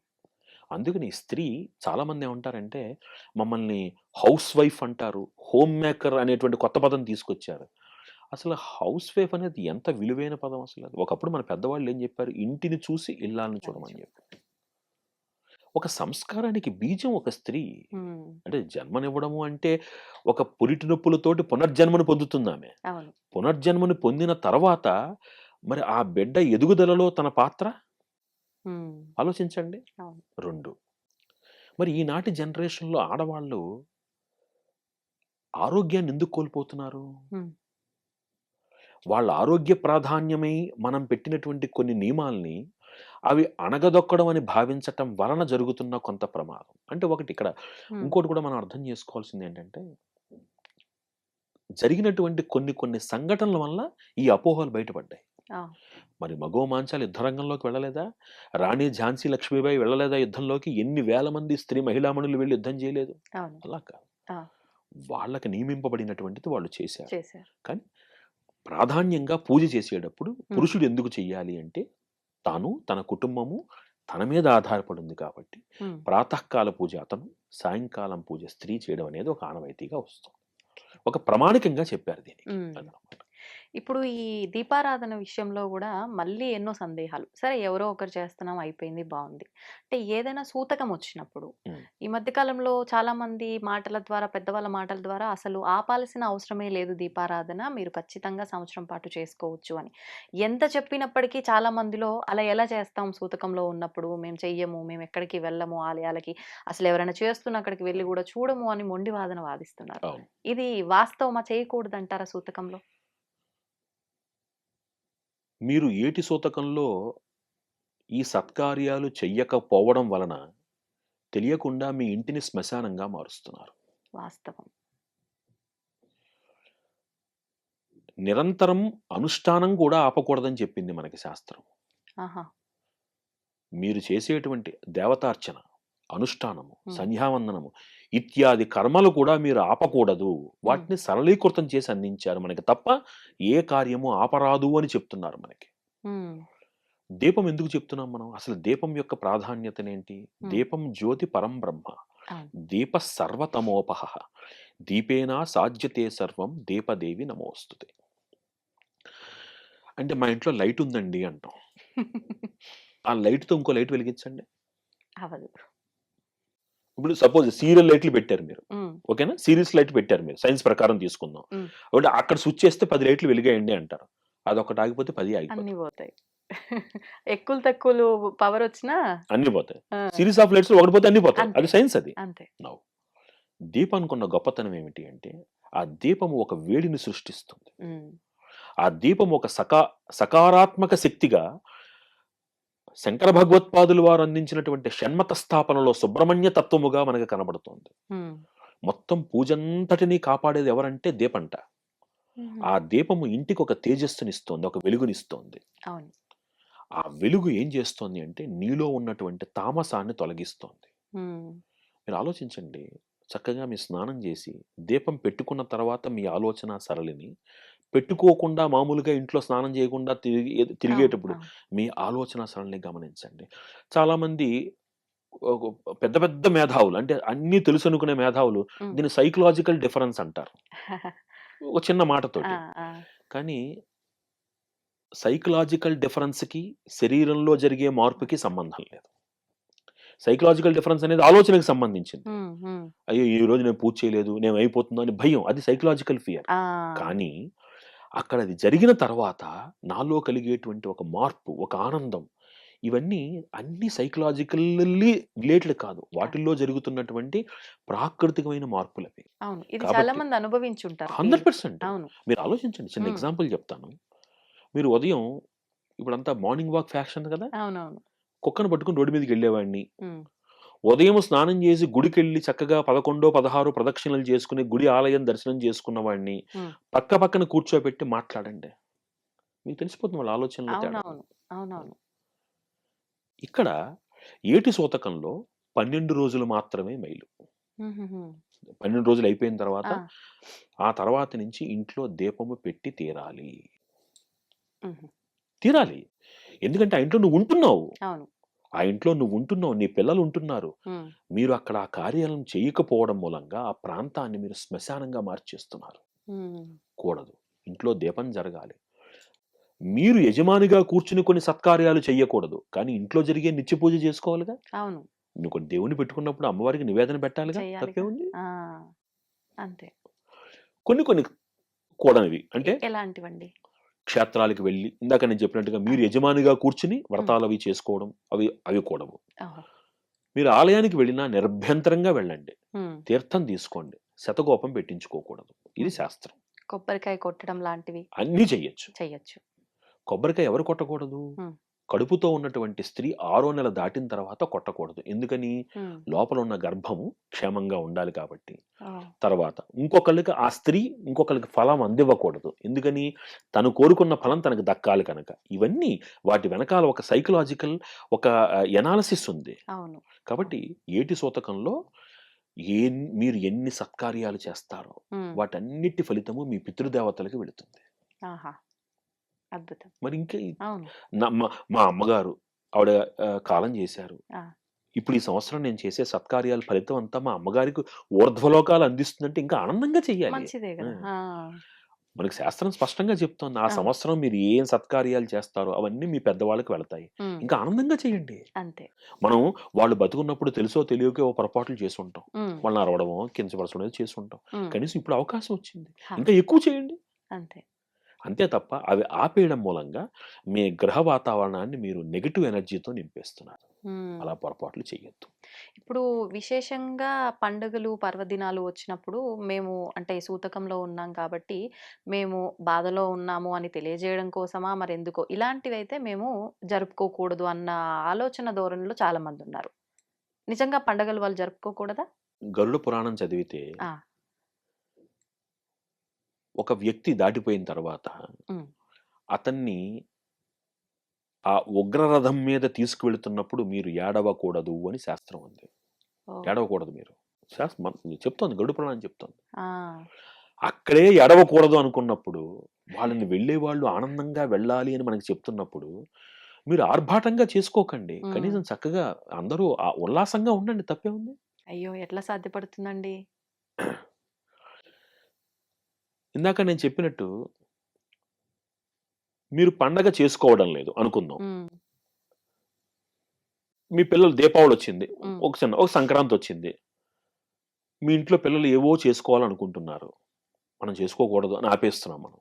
అందుకని స్త్రీ చాలామంది ఏమంటారంటే, మమ్మల్ని హౌస్ వైఫ్ అంటారు. హోమ్ మేకర్ అనేటువంటి కొత్త పదం తీసుకొచ్చారు. అసలు హౌస్ వైఫ్ అనేది ఎంత విలువైన పదం అసలది. ఒకప్పుడు మన పెద్దవాళ్ళు ఏం చెప్పారు? ఇంటిని చూసి ఇల్లాలని చూడమని చెప్పారు. ఒక సంస్కారానికి బీజం ఒక స్త్రీ. హ్మ్. అంటే జన్మనివ్వడము అంటే, ఒక పురిటి నొప్పులతోటి పునర్జన్మను పొందుతుందామె. అవును. పునర్జన్మను పొందిన తర్వాత, మరి ఆ బిడ్డ ఎదుగుదలలో తన పాత్ర హ్మ్. ఆలోచించండి. అవును. 2 మరి ఈనాటి జనరేషన్‌లో ఆడవాళ్ళు ఆరోగ్యాన్ని ఎందుకు కోల్పోతున్నారు? హ్మ్. వాళ్ళ ఆరోగ్య ప్రాధాన్యమై మనం పెట్టినటువంటి కొన్ని నియమాల్ని అవి అణగదొక్కడం అని భావించటం వలన జరుగుతున్న కొంత ప్రమాదం. అంటే ఒకటి ఇక్కడ హ్మ్. ఇంకోటి కూడా మనం అర్థం చేసుకోవాల్సిందేంటంటే, జరిగినటువంటి కొన్ని సంఘటనల వల్ల ఈ అపోహలు బయటపడ్డాయి. ఆ! మరి మగవ మాంచాలు యుద్ధ రంగంలోకి వెళ్ళలేదా? రాణి ఝాన్సీ లక్ష్మీబాయి వెళ్ళలేదా యుద్ధంలోకి? ఎన్ని వేల మంది స్త్రీ మహిళామణులు వెళ్లి యుద్ధం చేయలేదు? అవును. అలా కాదు. ఆ! వాళ్ళకి నియమింపబడినటువంటిది వాళ్ళు చేశారు. చేశారు. కానీ ప్రాధాన్యంగా పూజ చేసేటప్పుడు హ్మ్. పురుషుడు ఎందుకు చెయ్యాలి అంటే, తాను, తన కుటుంబము తన మీద ఆధారపడి ఉంది కాబట్టి, హ్మ్. ప్రాతఃకాల పూజ అతను, సాయంకాలం పూజ స్త్రీ చేయడం అనేది ఒక ఆనవాయితీగా వస్తుంది. ఒక ప్రామాణికంగా చెప్పారు దీనికి. హ్మ్. అదనమాట. ఇప్పుడు ఈ దీపారాధన విషయంలో గూడా మళ్ళీ ఎన్నో సందేహాలు. సరే ఎవరో ఒకరు చేస్తున్నాం అయిపోయింది బావుంది. అంటే ఏదైనా సూతకం వచ్చినప్పుడు హ్మ్. ఈ మధ్య కాలంలో చాలామంది మాటల ద్వారా పెద్దవాళ్ళ మాటల ద్వారా అసలు ఆపాల్సిన అవసరమే లేదు దీపారాధన. మీరు ఖచ్చితంగా సంవత్సరం పాటు చేసుకోవచ్చు అని. ఎంత చెప్పినప్పటికీ చాలా మందిలో అలా ఎలా చేస్తాం సూతకంలో ఉన్నప్పుడు మేము చెయ్యము, మేము ఎక్కడికి వెళ్ళము ఆలయాలకి. అసలు ఎవరైనా చేస్తున్న అక్కడికి వెళ్లి గూడా చూడము అని మొండి వాదన వాదిస్తున్నారు. అవును. ఇది వాస్తవమా? చేయకూడదంటారా సూతకంలో? మీరు ఏటి సూతకంలో ఈ సత్కార్యాలు చెయ్యకపోవడం వలన తెలియకుండా మీ ఇంటిని శ్మశానంగా మారుస్తున్నారు. వాస్తవం. నిరంతరం అనుష్ఠానం కూడా ఆపకూడదని చెప్పింది మనకి శాస్త్రం. ఆహా! మీరు చేసేటువంటి దేవతార్చన, అనుష్ఠానము, హ్మ్. సంధ్యావందనము ఇత్యాది కర్మలు కూడా మీరు ఆపకూడదు. వాటిని సరళీకృతం చేసి అందించారు మనకి తప్ప ఏ కార్యము ఆపరాదు అని చెప్తున్నారు మనకి. హ్మ్. దీపం ఎందుకు చెప్తున్నాం మనం? అసలు దీపం యొక్క ప్రాధాన్యతనేంటి? దీపం జ్యోతి పరం బ్రహ్మ. అవును. దీప సర్వతమోపహ. దీపేనా సాధ్యతే సర్వం దీపదేవి నమోస్తుతే. అంటే మా ఇంట్లో లైట్ ఉందండి అంటాం. ఆ లైట్‌తో ఇంకో లైట్ వెలిగించండి. అవ్వదు. ఇప్పుడు సపోజ్ సీరియల్ లైట్లు పెట్టారు మీరు. హ్మ్. ఓకేనా? సీరీస్ లైట్ పెట్టారు మీరు. సైన్స్ ప్రకారం తీసుకుందాం. హ్మ్. కాబట్టి అక్కడ స్విచ్ చేస్తే 10 లైట్లు వెలిగాయండి అంటారు. అదొకటి ఆగిపోతే 10 ఆగిపోతాయి. అన్నీ పోతాయి. ఎక్కువలు తక్కువలు పవరొచ్చినా అన్నీ పోతాయి. ఆ! సీరీస్ ఆఫ్ లైట్స్‌లో ఒకటి పోతే అన్నీ పోతాయి. అంతే. అది సైన్స్ అది. అంతే. నౌ దీపానికున్న గొప్పతనం ఏమిటి అంటే, ఆ దీపం ఒక వేడిని సృష్టిస్తుంది. హ్మ్. ఆ దీపం ఒక సకారాత్మక శక్తిగా శంకర భగవత్పాదులు వారు అందించినటువంటి షణ్మత స్థాపనలో సుబ్రహ్మణ్య తత్వముగా మనకు కనబడుతోంది. హ్మ్. మొత్తం పూజంతటిని కాపాడేది ఎవరంటే దీపంట. హుహు. ఆ దీపము ఇంటికి ఒక తేజస్సునిస్తోంది, ఒక వెలుగునిస్తోంది. అవును. ఆ వెలుగు ఏం చేస్తోంది అంటే నీలో ఉన్నటువంటి తామసాన్ని తొలగిస్తోంది. హ్మ్. మీరు ఆలోచించండి. చక్కగా మీరు స్నానం చేసి దీపం పెట్టుకున్న తర్వాత మీ ఆలోచన సరళిని పెట్టుకోకుండా మామూలుగా ఇంట్లో స్నానం చేయకుండా అవును. తిరిగేటప్పుడు అవును. మీ ఆలోచన సరళిని గమనించండి. చాలామంది ఒక పెద్ద పెద్ద మేధావులు అంటే అన్నీ తెలుసనుకునే మేధావులు హ్మ్. దీన్ని సైకలాజికల్ డిఫరెన్స్ అంటారు. ఒక చిన్న ఆ! మాటతోటి. ఆ! కానీ సైకలాజికల్ డిఫరెన్స్‌కి, శరీరంలో జరిగే మార్పుకి సంబంధం లేదు. సైకలాజికల్ డిఫరెన్స్ అనేది ఆలోచనకి సంబంధించింది. హ్మ్. హ్మ్. అయ్యో! ఈరోజు నేను పూజ చేయలేదు. నేను అయిపోతుందో అని భయం. అది సైకలాజికల్ ఫియర్. ఆ! కానీ అక్కడ అది జరిగిన తర్వాత నాలో కలిగేటువంటి ఒక మార్పు, ఒక ఆనందం ఇవన్నీ అన్నీ సైకలాజికల్లీ రిలేటెడ్ కాదు. కాదు. వాటిల్లో జరుగుతున్నటువంటి ప్రాకృతికమైన మార్పులవి. అవును. ఇది చాలా కాబట్టి మంది అనుభవించుంటారు ఫీలింగ్స్. 100% అవును. మీరు ఆలోచించండి. చిన్న హ్మ్. ఎగ్జాంపుల్ చెప్తాను. మీరు ఉదయం ఇప్పుడంతా మార్నింగ్ వాక్ ఫ్యాషన్ కదా! అవునవును. కుక్కను పట్టుకొని రోడ్డు మీదకెళ్ళేవాడిని. హ్మ్. ఉదయం స్నానం చేసి గుడికెళ్ళి చక్కగా 11, 16 ప్రదక్షిణలు చేసుకొని గుడి ఆలయం దర్శనం చేసుకున్న వాడిని హ్మ్. పక్క పక్కన కూర్చోబెట్టి మాట్లాడండి. మీకు తెలిసిపోతుంది వాళ్ళ ఆలోచనలో తేడా. అవునవును. అవునవును. ఇక్కడ ఏటి సూతకంలో 12 రోజులు మాత్రమే మైలు. హుహుహు. 12 రోజులు అయిపోయిన తర్వాత ఆ! ఆ తర్వాత నుంచి ఇంట్లో దీపము పెట్టి తీరాలి. హుహు. తీరాలి. ఎందుకంటే ఆ ఇంట్లో నువ్వు ఉంటున్నావు. అవును. ఆ ఇంట్లో నువ్వు ఉంటున్నావు. నీ పిల్లలు ఉంటున్నారు. హ్మ్. మీరు అక్కడ ఆ కార్యాలను చేయకపోవడం మూలంగా ఆ ప్రాంతాన్ని మీరు శ్మశానంగా మార్చేస్తున్నారు. హ్మ్. కూడదు. ఇంట్లో దీపం జరగాలి. మీరు యజమానిగా కూర్చుని కొన్ని సత్కార్యాలు చెయ్యకూడదు. కానీ ఇంట్లో జరిగే నిత్య పూజ చేసుకోవాలిగా. అవును. నువ్వు దేవుడిని పెట్టుకున్నప్పుడు అమ్మవారికి నివేదన పెట్టాలిగా. చెయ్యాలిగా. తప్పేముంది? ఆ! అంతే. కొన్ని కొన్ని కూడనివి. అంటే ఎలాంటివండి? క్షేత్రాలకు వెళ్లి ఇందాక నేను చెప్పినట్టుగా ఆ! మీరు యజమానిగా కూర్చుని హ్మ్. వ్రతాలవి చేసుకోవడం అవి అవి కూడవు. ఓహో! మీరు ఆలయానికి వెళ్ళినా నిర్భ్యంతరంగా వెళ్ళండి. హ్మ్. తీర్థం తీసుకోండి. శతకోపం పెట్టించుకోకూడదు. ఇది హ్మ్. శాస్త్రం. కొబ్బరికాయ కొట్టడం లాంటివి అన్నీ చెయ్యొచ్చు. చెయ్యొచ్చు. కొబ్బరికాయ ఎవరు కొట్టకూడదు? హ్మ్. కడుపుతో ఉన్నటువంటి స్త్రీ 6వ నెల దాటిన తర్వాత కొట్టకూడదు. ఎందుకని? హ్మ్. లోపల ఉన్న గర్భము క్షేమంగా ఉండాలి కాబట్టి. ఓహ్! తర్వాత ఇంకొకళ్ళకి ఆ స్త్రీ ఇంకొకళ్ళకి ఫలం అందివ్వకూడదు. ఎందుకని? తను కోరుకున్న ఫలం తనకు దక్కాలి కనుక. ఇవన్నీ వాటి వెనకాల ఒక సైకలాజికల్ ఒక ఎనాలిసిస్ ఉంది. అవును. కాబట్టి ఏటి సూతకంలో మీరు ఎన్ని సత్కార్యాలు చేస్తారో హ్మ్. వాటన్నిటి ఫలితము మీ పితృదేవతలకి వెళుతుంది. ఆహా! అద్భుతం. మరి ఇంకే అవును. మా అమ్మగారు ఆవిడ కాలం చేశారు. ఆ! ఇప్పుడు ఈ సంవత్సరం నేను చేసే సత్కార్యాల ఫలితం అంతా మా అమ్మగారికి ఊర్ధ్వలోకాలు అందిస్తుందంటే ఇంకా ఆనందంగా చెయ్యాలి. మంచిదే ఆ! గదా! ఆ! మనకి శాస్త్రం స్పష్టంగా చెప్తోంది. ఆ అవును. సంవత్సరం మీరు ఏం సత్కార్యాలు చేస్తారో అవన్నీ మీ పెద్దవాళ్ళకి వెళతాయి. హ్మ్. ఇంకా ఆనందంగా చేయండి. అంతే. మనం వాళ్ళు బతికున్నప్పుడు తెలుసో తెలియకో ఓ పొరపాట్లు చేసుంటాం. హ్మ్. వాళ్ళని అరవడమో, కించపరచడమో చేసుంటాం. హ్మ్. కనీసం ఇప్పుడు అవకాశం వచ్చింది. ఆ! ఇంకా ఎక్కువ చేయండి. అంతే. అంతే తప్ప అవి ఆపేయడం మూలంగా మీ గృహ వాతావరణాన్ని మీరు నెగెటివ్ ఎనర్జీతో నింపేస్తున్నారు. హ్మ్. అలా పొరపాట్లు చేయొద్దు. ఇప్పుడు విశేషంగా పండుగలు, పర్వదినాలు వచ్చినప్పుడు మేము అంటే సూతకంలో ఉన్నాం కాబట్టి, మేము బాధలో ఉన్నాము అని తెలియజేయడం కోసమా మరెందుకో ఇలాంటివైతే మేము జరుపుకోకూడదు అన్న ఆలోచన ధోరణిలో చాలామందున్నారు. నిజంగా పండగలు వాళ్ళు జరుపుకోకూడదా? గరుడ పురాణం చదివితే ఆ! ఒక వ్యక్తి దాటిపోయిన తర్వాత హ్మ్. అతన్ని ఆ ఉగ్రరథం మీద తీసుకువెళ్తున్నప్పుడు మీరు ఏడవకూడదు అని శాస్త్రం ఉంది. ఓహ్! ఏడవకూడదు మీరు. చెప్తోంది గరుడ పురాణం చెప్తోంది. ఆ! అక్కడే ఏడవకూడదు అనుకున్నప్పుడు వాళ్ళని వెళ్ళేవాళ్ళు ఆనందంగా వెళ్ళాలి అని మనకి చెప్తున్నప్పుడు మీరు ఆర్భాటంగా చేసుకోకండి. హ్మ్. కనీసం చక్కగా అందరూ ఉల్లాసంగా ఉండండి, తప్పేముంది? అయ్యో! ఎట్లా సాధ్యపడుతుందండి? ఇందాక నేను చెప్పినట్టు మీరు పండగ చేసుకోవడం లేదు అనుకుందాం. హ్మ్. మీ పిల్లలు దీపావళి వచ్చింది. హ్మ్. ఒక సంక్రాంతి వచ్చింది. మీ ఇంట్లో పిల్లలు ఏవో చేసుకోవాలనుకుంటున్నారు. మనం చేసుకోకూడదు అని ఆపేస్తున్నాం మనం.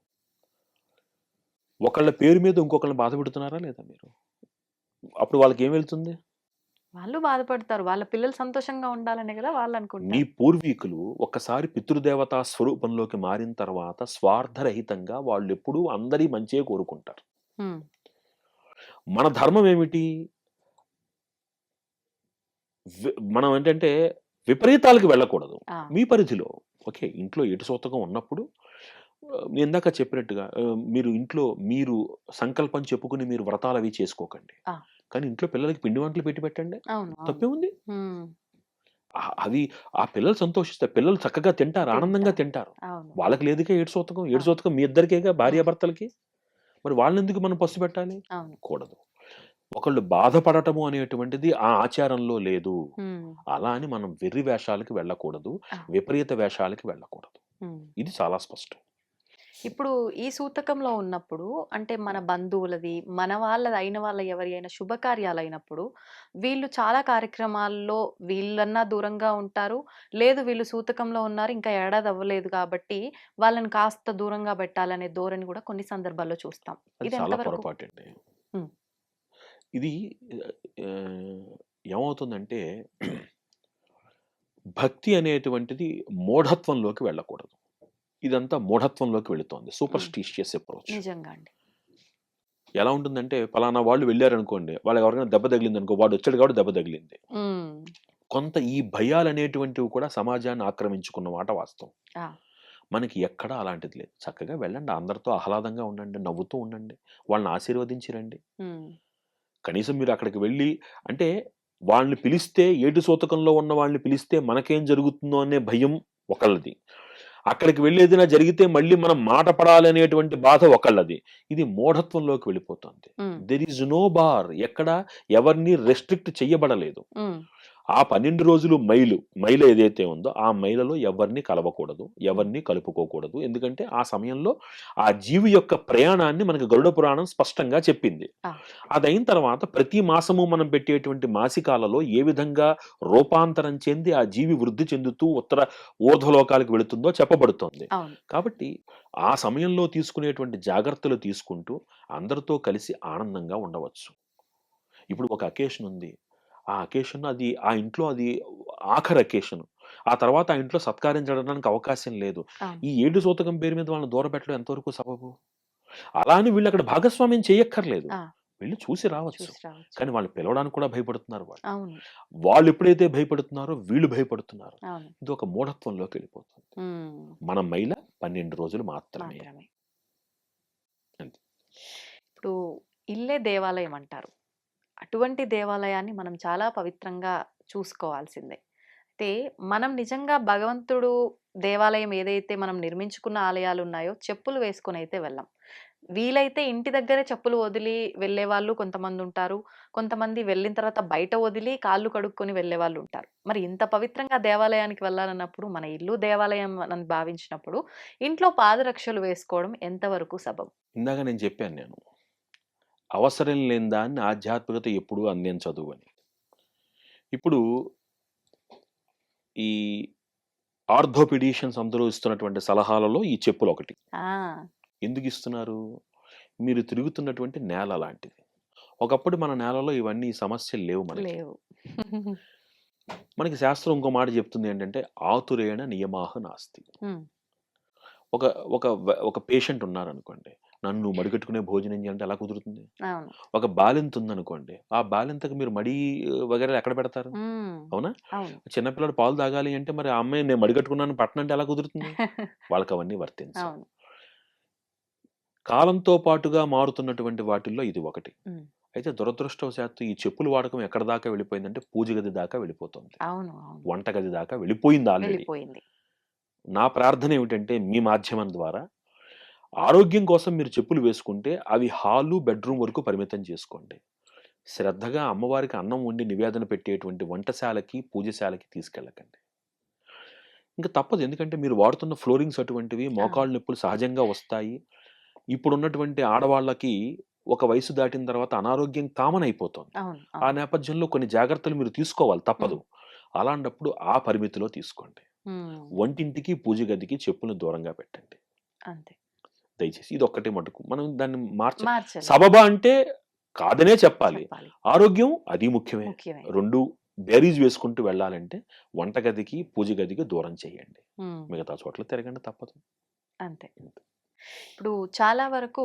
ఒకళ్ళ పేరు మీద ఇంకొకళ్ళని బాధ పెడుతున్నారా లేదా మీరు? అప్పుడు వాళ్ళకేం వెళ్తుంది? వాళ్ళు బాధపడతారు. వాళ్ళ పిల్లలు సంతోషంగా ఉండాలనే గదా మీ వాళ్ళనుకుంటారు. పూర్వీకులు ఒక్కసారి పితృదేవతా స్వరూపంలోకి మారిన తర్వాత స్వార్థరహితంగా వాళ్ళెప్పుడూ అందరి మంచే కోరుకుంటారు. హ్మ్. మన ధర్మం ఏమిటి? మనం ఏంటంటే విపరీతాలకు వెళ్ళకూడదు. ఆ! మీ పరిధిలో ఓకే. ఇంట్లో ఏటి సూతకం ఉన్నప్పుడు నేను ఇందాక చెప్పినట్టుగా మీరు ఇంట్లో మీరు సంకల్పం చెప్పుకుని మీరు వ్రతాలవి చేసుకోకండి. ఆ! కానీ ఇంట్లో పిల్లలకి పిండి వంటలు పెట్టి పెట్టండి. అవును. అవును. తప్పేముంది? హ్మ్. అవి ఆ పిల్లలు సంతోషిస్తారు. పిల్లలు చక్కగా తింటారు. ఆనందంగా తింటారు. తింటారు. అవును. వాళ్ళకి లేదుగా ఏటి సూతకం. ఏటి అవును. సూతకం మీ ఇద్దరికేగా హ్మ్. భార్యాభర్తలకి. మరి వాళ్ళనెందుకు మనం పస్తు పెట్టాలి? అవును. కూడదు. ఒకళ్ళు బాధపడటము అనేటువంటిది ఆ ఆచారంలో లేదు. హ్మ్. అలా అని మనం వెర్రి వేషాలకి వెళ్ళకూడదు. ఆ! విపరీత వేషాలకి వెళ్ళకూడదు. హ్మ్. ఇది చాలా స్పష్టం. ఇప్పుడు ఈ సూతకంలో ఉన్నప్పుడు అంటే మన బంధువులది, మన వాళ్ళది అయిన వాళ్ళ ఎవరి అయినా శుభకార్యాలైనప్పుడు వీళ్ళు చాలా కార్యక్రమాల్లో వీళ్ళన్నా దూరంగా ఉంటారు. లేదు వీళ్ళు సూతకంలో ఉన్నారు. ఇంకా ఏడాది అవ్వలేదు కాబట్టి వాళ్ళని కాస్త దూరంగా పెట్టాలనే ధోరణి గూడా కొన్ని సందర్భాల్లో చూస్తాం. అది ఇది చాలా ఎంతవరకు? పొరపాటండి. హ్మ్. ఇది ఆహ్, ఏమవుతుందంటే భక్తి అనేటువంటిది మూఢత్వంలోకి వెళ్ళకూడదు. ఇదంతా మూఢత్వంలోకి వెళుతోంది. హ్మ్. Superstitious approach. నిజంగా అండి. ఎలా ఉంటుందంటే పలానా వాళ్ళు వెళ్లారనుకోండి. వాళ్ళకి ఎవరికైనా దెబ్బ తగిలిందనుకో, వాడొచ్చాడు కాబట్టి దెబ్బ తగిలింది. హ్మ్. కొంత ఈ భయాలనేటువంటివి కూడా సమాజాన్ని ఆక్రమించుకున్న మాట వాస్తవం. ఆ! మనకి ఎక్కడా అలాంటిది లేదు. చక్కగా వెళ్ళండి. అందరితో ఆహ్లాదంగా ఉండండి. నవ్వుతూ ఉండండి. వాళ్ళని ఆశీర్వదించి రండి. హ్మ్. కనీసం మీరు అక్కడికి వెళ్ళి అంటే వాళ్ళని పిలిస్తే ఏటు సూతకంలో ఉన్న వాళ్ళని పిలిస్తే మనకేం జరుగుతుందో అనే భయం ఒకళ్ళది. అక్కడికి వెళ్ళి ఏదైనా జరిగితే మళ్ళీ మనం మాట పడాలనేటువంటి బాధ ఒకళ్ళది. ఇది మూఢత్వంలోకి వెళ్ళిపోతుంది. Hmm. There is no bar. ఎక్కడ ఎవరిని రెస్ట్రిక్ట్ చెయ్యబడలేదు. హ్మ్. ఆ 12 రోజులు మైల ఏదైతే ఉందో ఆ మైలలో ఎవరిని కలవకూడదు. హ్మ్. ఎవరిని కలుపుకోకూడదు. ఎందుకంటే ఆ సమయంలో ఆ జీవి యొక్క ప్రయాణాన్ని మనకు గరుడ పురాణం స్పష్టంగా చెప్పింది. ఆ! అదయిన తర్వాత ప్రతి మాసము మనం పెట్టేటువంటి మాసికాలలో ఏ విధంగా రూపాంతరం చెంది ఆ జీవి వృద్ధి చెందుతూ ఊర్ధ్వలోకాలకు వెళుతుందో చెప్పబడుతోంది. అవును. కాబట్టి ఆ సమయంలో తీసుకునేటువంటి జాగ్రత్తలు తీసుకుంటూ అందరితో కలిసి ఆనందంగా ఉండవచ్చు. ఇప్పుడు ఒక అకేషన్ ఉంది. ఆ అకేషన్ అది ఆ ఇంట్లో అది ఆఖరి అకేషన్. ఆ తర్వాత ఆ ఇంట్లో సత్కార్యం జరగడానికి అవకాశం లేదు. అవును. ఈ ఏడు సూతకం పేరు మీద వాళ్ళని దూరపెట్టడం ఎంతవరకు సబబు? అలా అని వీళ్ళక్కడ భాగస్వామ్యం చేయక్కర్లేదు. ఆ! వెళ్లి చూసి రావచ్చు. చూసి రావచ్చు. కానీ వాళ్ళని పిలవడానికి కూడా భయపడుతున్నారు వాళ్ళు. అవును. వాళ్ళెప్పుడైతే భయపడుతున్నారో వీళ్ళు భయపడుతున్నారు. అవును. ఇదొక మూఢత్వంలోకెళ్ళిపోతుంది. హ్మ్. మన మైల 12 రోజులు మాత్రమే. మాత్రమే. అంతే. ఇప్పుడు ఇల్లే దేవాలయం అంటారు. అటువంటి దేవాలయాన్ని మనం చాలా పవిత్రంగా చూసుకోవాల్సిందే. అయితే మనం నిజంగా భగవంతుడు దేవాలయం ఏదైతే మనం నిర్మించుకున్న ఆలయాలున్నాయో చెప్పులు వేసుకొనైతే వెళ్ళం. వీలైతే ఇంటి దగ్గరే చెప్పులు వదిలి వెళ్ళేవాళ్ళు కొంతమందుంటారు. కొంతమంది వెళ్ళిన తర్వాత బయట వదిలి కాళ్ళు కడుక్కొని వెళ్ళేవాళ్ళుంటారు. మరి ఇంత పవిత్రంగా దేవాలయానికి వెళ్ళాలన్నప్పుడు మన ఇల్లు దేవాలయం అని భావించినప్పుడు ఇంట్లో పాదరక్షలు వేసుకోవడం ఎంతవరకు సబబు? ఇందాక నేను చెప్పాను నేను. అవసరం లేని దాన్ని ఆధ్యాత్మికత ఎప్పుడూ అందించదు అని. ఇప్పుడు ఈ ఆర్థోపెడిషియన్స్ అందరూ ఇస్తున్నటువంటి సలహాలలో ఈ చెప్పులొకటి. ఆ! ఎందుకిస్తున్నారు? మీరు తిరుగుతున్నటువంటి నేల లాంటిది. ఒకప్పుడు మన నేలలో ఇవన్నీ సమస్యలు లేవు మనకి. లేవు. మనకి శాస్త్రం ఇంకో మాట చెప్తుంది ఏంటంటే, ఆతురేణ నియమాహ నాస్తి. హ్మ్. ఒక ఒక పేషెంట్ ఉన్నారనుకోండి. నన్ను మడికట్టుకునే భోజనం చేయాలంటే ఎలా కుదురుతుంది? అవును. ఒక బాలింత ఉందనుకోండి, ఆ బాలింతకు మీరు మడి వగైరా ఎక్కడ పెడతారు? అవునా? అవును. చిన్నపిల్లడు పాలు తాగాలి అంటే మరి ఆ అమ్మాయి నేను మడికట్టుకున్నాను పట్టనంటే ఎలా కుదురుతుంది? వాళ్ళకి అవన్నీ వర్తించవు. అవును. కాలంతో పాటుగా మారుతున్నటువంటి వాటిల్లో ఇది ఒకటి. ఉమ్. అయితే దురదృష్టవశాత్తు ఈ చెప్పుల వాడకం ఎక్కడ దాకా వెళ్ళిపోయిందంటే పూజ గది దాకా వెళ్ళిపోతుంది. అవును. అవును. వంటగది దాకా వెళ్ళిపోయింది ఆల్రెడీ. వెళ్ళిపోయింది. నా ప్రార్థన ఏమిటంటే మీ మాధ్యమం ద్వారా ఆరోగ్యం కోసం మీరు చెప్పులు వేసుకుంటే అవి హాలు, బెడ్రూమ్ వరకు పరిమితం చేసుకోండి. శ్రద్ధగా అమ్మవారికి అన్నం వండి నివేదన పెట్టేటువంటి వంటశాలకి, పూజశాలకి తీసుకెళ్ళకండి. ఇంకా తప్పదు. ఎందుకంటే మీరు వాడుతున్న ఫ్లోరింగ్స్ అటువంటివి, మోకాళ్ళ నొప్పులు సహజంగా వస్తాయి. ఇప్పుడున్నటువంటి ఆడవాళ్ళకి ఒక వయసు దాటిన తర్వాత అనారోగ్యం కామన్ అయిపోతుంది. అవును. ఆ అవును. నేపథ్యంలో కొన్ని జాగ్రత్తలు మీరు తీసుకోవాలి, తప్పదు. అలాంటప్పుడు ఆ పరిమితిలో తీసుకోండి. ఉమ్. వంటింటికి, పూజ గదికి చెప్పులను దూరంగా పెట్టండి అంతే. దయచేసి. ఇది ఒక్కటే మటుకు మనం దాన్ని మార్చాలి. సబబా అంటే కాదనే చెప్పాలి. చెప్పాలి. ఆరోగ్యం అది ముఖ్యమే. ముఖ్యమే. రెండు బేరీజ్ వేసుకుంటూ వెళ్ళాలంటే వంటగదికి, పూజ గదికి దూరం చేయండి. మిగతా చోట్ల తిరగండి, తప్పదు. అంతే. ఇప్పుడు చాలా వరకు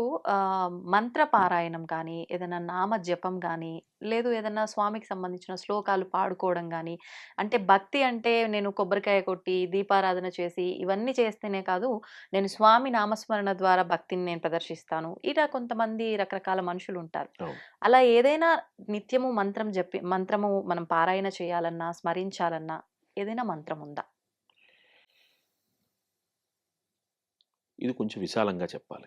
మంత్ర పారాయణం కానీ, ఏదైనా నామ జపం కానీ, లేదు ఏదైనా స్వామికి సంబంధించిన శ్లోకాలు పాడుకోవడం కానీ, అంటే భక్తి అంటే నేను కొబ్బరికాయ కొట్టి, దీపారాధన చేసి, ఇవన్నీ చేస్తేనే కాదు, నేను స్వామి నామస్మరణ ద్వారా భక్తిని నేను ప్రదర్శిస్తాను. ఇలా కొంతమంది రకరకాల మనుషులు ఉంటారు. అవును. అలా ఏదైనా నిత్యము మంత్రము మనం పారాయణ చేయాలన్నా, స్మరించాలన్నా ఏదైనా మంత్రం ఉందా? ఇది కొంచెం విశాలంగా చెప్పాలి.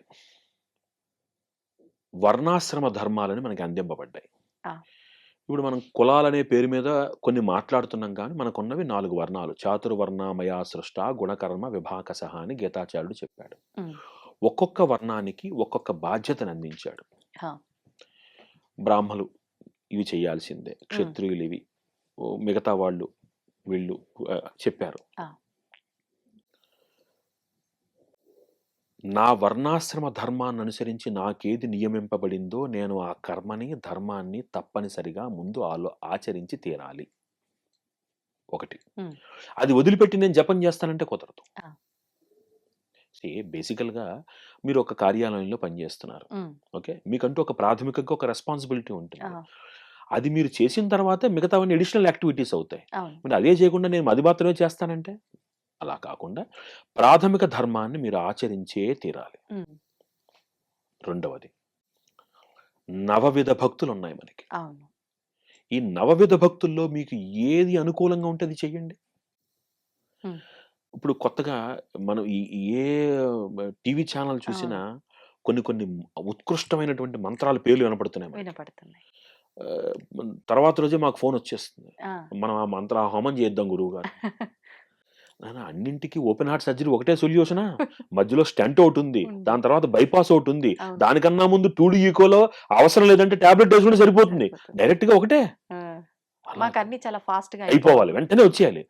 వర్ణాశ్రమ ధర్మాలని మనకి అందింపబడ్డాయి. ఆ. ఇప్పుడు మనం కులాలనే పేరు మీద కొన్ని మాట్లాడుతున్నాం కానీ మనకున్నవి 4 వర్ణాలు. చాతుర్వర్ణమయా సృష్ట గుణకర్మ విభాకసహ అని గీతాచార్యుడు చెప్పాడు. ఒక్కొక్క వర్ణానికి ఒక్కొక్క బాధ్యతను అందించాడు. బ్రాహ్మలు ఇవి చేయాల్సిందే, క్షత్రియులు ఇవి, మిగతా వాళ్ళు వీళ్ళు చెప్పారు. నా వర్ణాశ్రమ ధర్మాన్ని అనుసరించి నాకేది నియమింపబడిందో నేను ఆ కర్మని, ధర్మాన్ని తప్పనిసరిగా ముందు ఆచరించి తీరాలి. ఒకటి. అది వదిలిపెట్టి నేను జపం చేస్తానంటే కుదరదు. బేసికల్గా మీరు ఒక కార్యాలయంలో పనిచేస్తున్నారు. ఓకే, మీకంటూ ఒక ప్రాథమికంగా ఒక రెస్పాన్సిబిలిటీ ఉంటుంది. అది మీరు చేసిన తర్వాత మిగతావన్నీ అడిషనల్ యాక్టివిటీస్ అవుతాయి. మీరు అదే చేయకుండా నేను అది మాత్రమే చేస్తానంటే అలా కాకుండా ప్రాథమిక ధర్మాన్ని మీరు ఆచరించే తీరాలి. రెండవది, నవవిధ భక్తులు ఉన్నాయి మనకి. ఈ నవవిధ భక్తుల్లో మీకు ఏది అనుకూలంగా ఉంటే అది చెయ్యండి. ఇప్పుడు కొత్తగా మనం ఏ టీవీ ఛానల్ చూసినా కొన్ని ఉత్కృష్టమైనటువంటి మంత్రాల పేర్లు వినపడుతున్నాయి. తర్వాత రోజే మాకు ఫోన్ వచ్చేస్తుంది, మనం ఆ మంత్ర హోమం చేద్దాం గురువు గారు. అన్నింటికి ఓపెన్ హార్ట్ సర్జరీ ఒకటే సొల్యూషనా? మధ్యలో స్టెంట్ ఒకటి ఉంది, దాని తర్వాత బైపాస్ ఒకటి ఉంది, దానికన్నా ముందు 2D ఈకోలో అవసరం లేదంటే టాబ్లెట్ వేసుకుంటే సరిపోతుంది. డైరెక్ట్ గా ఒకటే చాలా ఫాస్ట్ గా అయిపోవాలి, వెంటనే వచ్చేయాలి.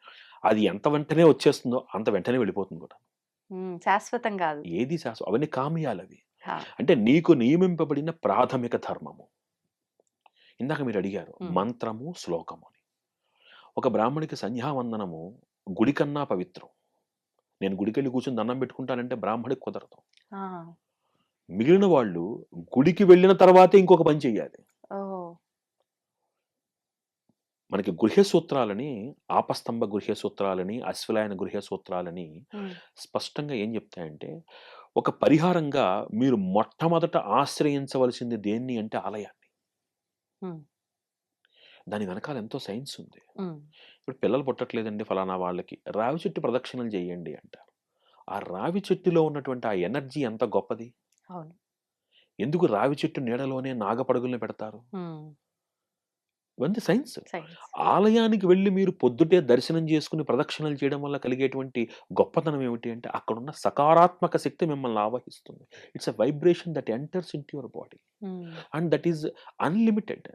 అది ఎంత వెంటనే వచ్చేస్తుందో అంత వెంటనే వెళ్ళిపోతుంది కూడా. శాశ్వతం కాదు ఏది శాశ్వతం, అవన్నీ కామ్యాలు. అవి అంటే నీకు నియమింపబడిన ప్రాథమిక ధర్మము. ఇందాక మీరు అడిగారు మంత్రము, శ్లోకము అని. ఒక బ్రాహ్మణికి సంధ్యావందనము గుడి కన్నా పవిత్రం. నేను గుడికెళ్ళి కూర్చొని దండం పెట్టుకుంటానంటే బ్రాహ్మడికి కుదరదు. మిగిలిన వాళ్ళు గుడికి వెళ్ళిన తర్వాతే ఇంకొక పని చెయ్యాలి. మనకి గృహ్య సూత్రాలని, ఆపస్తంభ గృహ్య సూత్రాలని, అశ్వలాయన గృహ్య సూత్రాలని స్పష్టంగా ఏం చెప్తాయంటే, ఒక పరిహారంగా మీరు మొట్టమొదట ఆశ్రయించవలసింది దేన్ని అంటే ఆలయాన్ని. దాని వెనకాల ఎంతో సైన్స్ ఉంది. ఇప్పుడు పిల్లలు పుట్టట్లేదండి ఫలానా వాళ్ళకి, రావి చెట్టు ప్రదక్షిణలు చేయండి అంటారు. ఆ రావి చెట్టులో ఉన్నటువంటి ఆ ఎనర్జీ ఎంత గొప్పది. ఎందుకు రావి చెట్టు నీడలోనే నాగపడుగుల్ని పెడతారు? ఇవన్నీ సైన్స్. ఆలయానికి వెళ్ళి మీరు పొద్దుటే దర్శనం చేసుకుని ప్రదక్షిణలు చేయడం వల్ల కలిగేటువంటి గొప్పతనం ఏమిటి అంటే, అక్కడున్న సకారాత్మక శక్తి మిమ్మల్ని ఆవహిస్తుంది. It's a vibration that enters into your body and that is unlimited.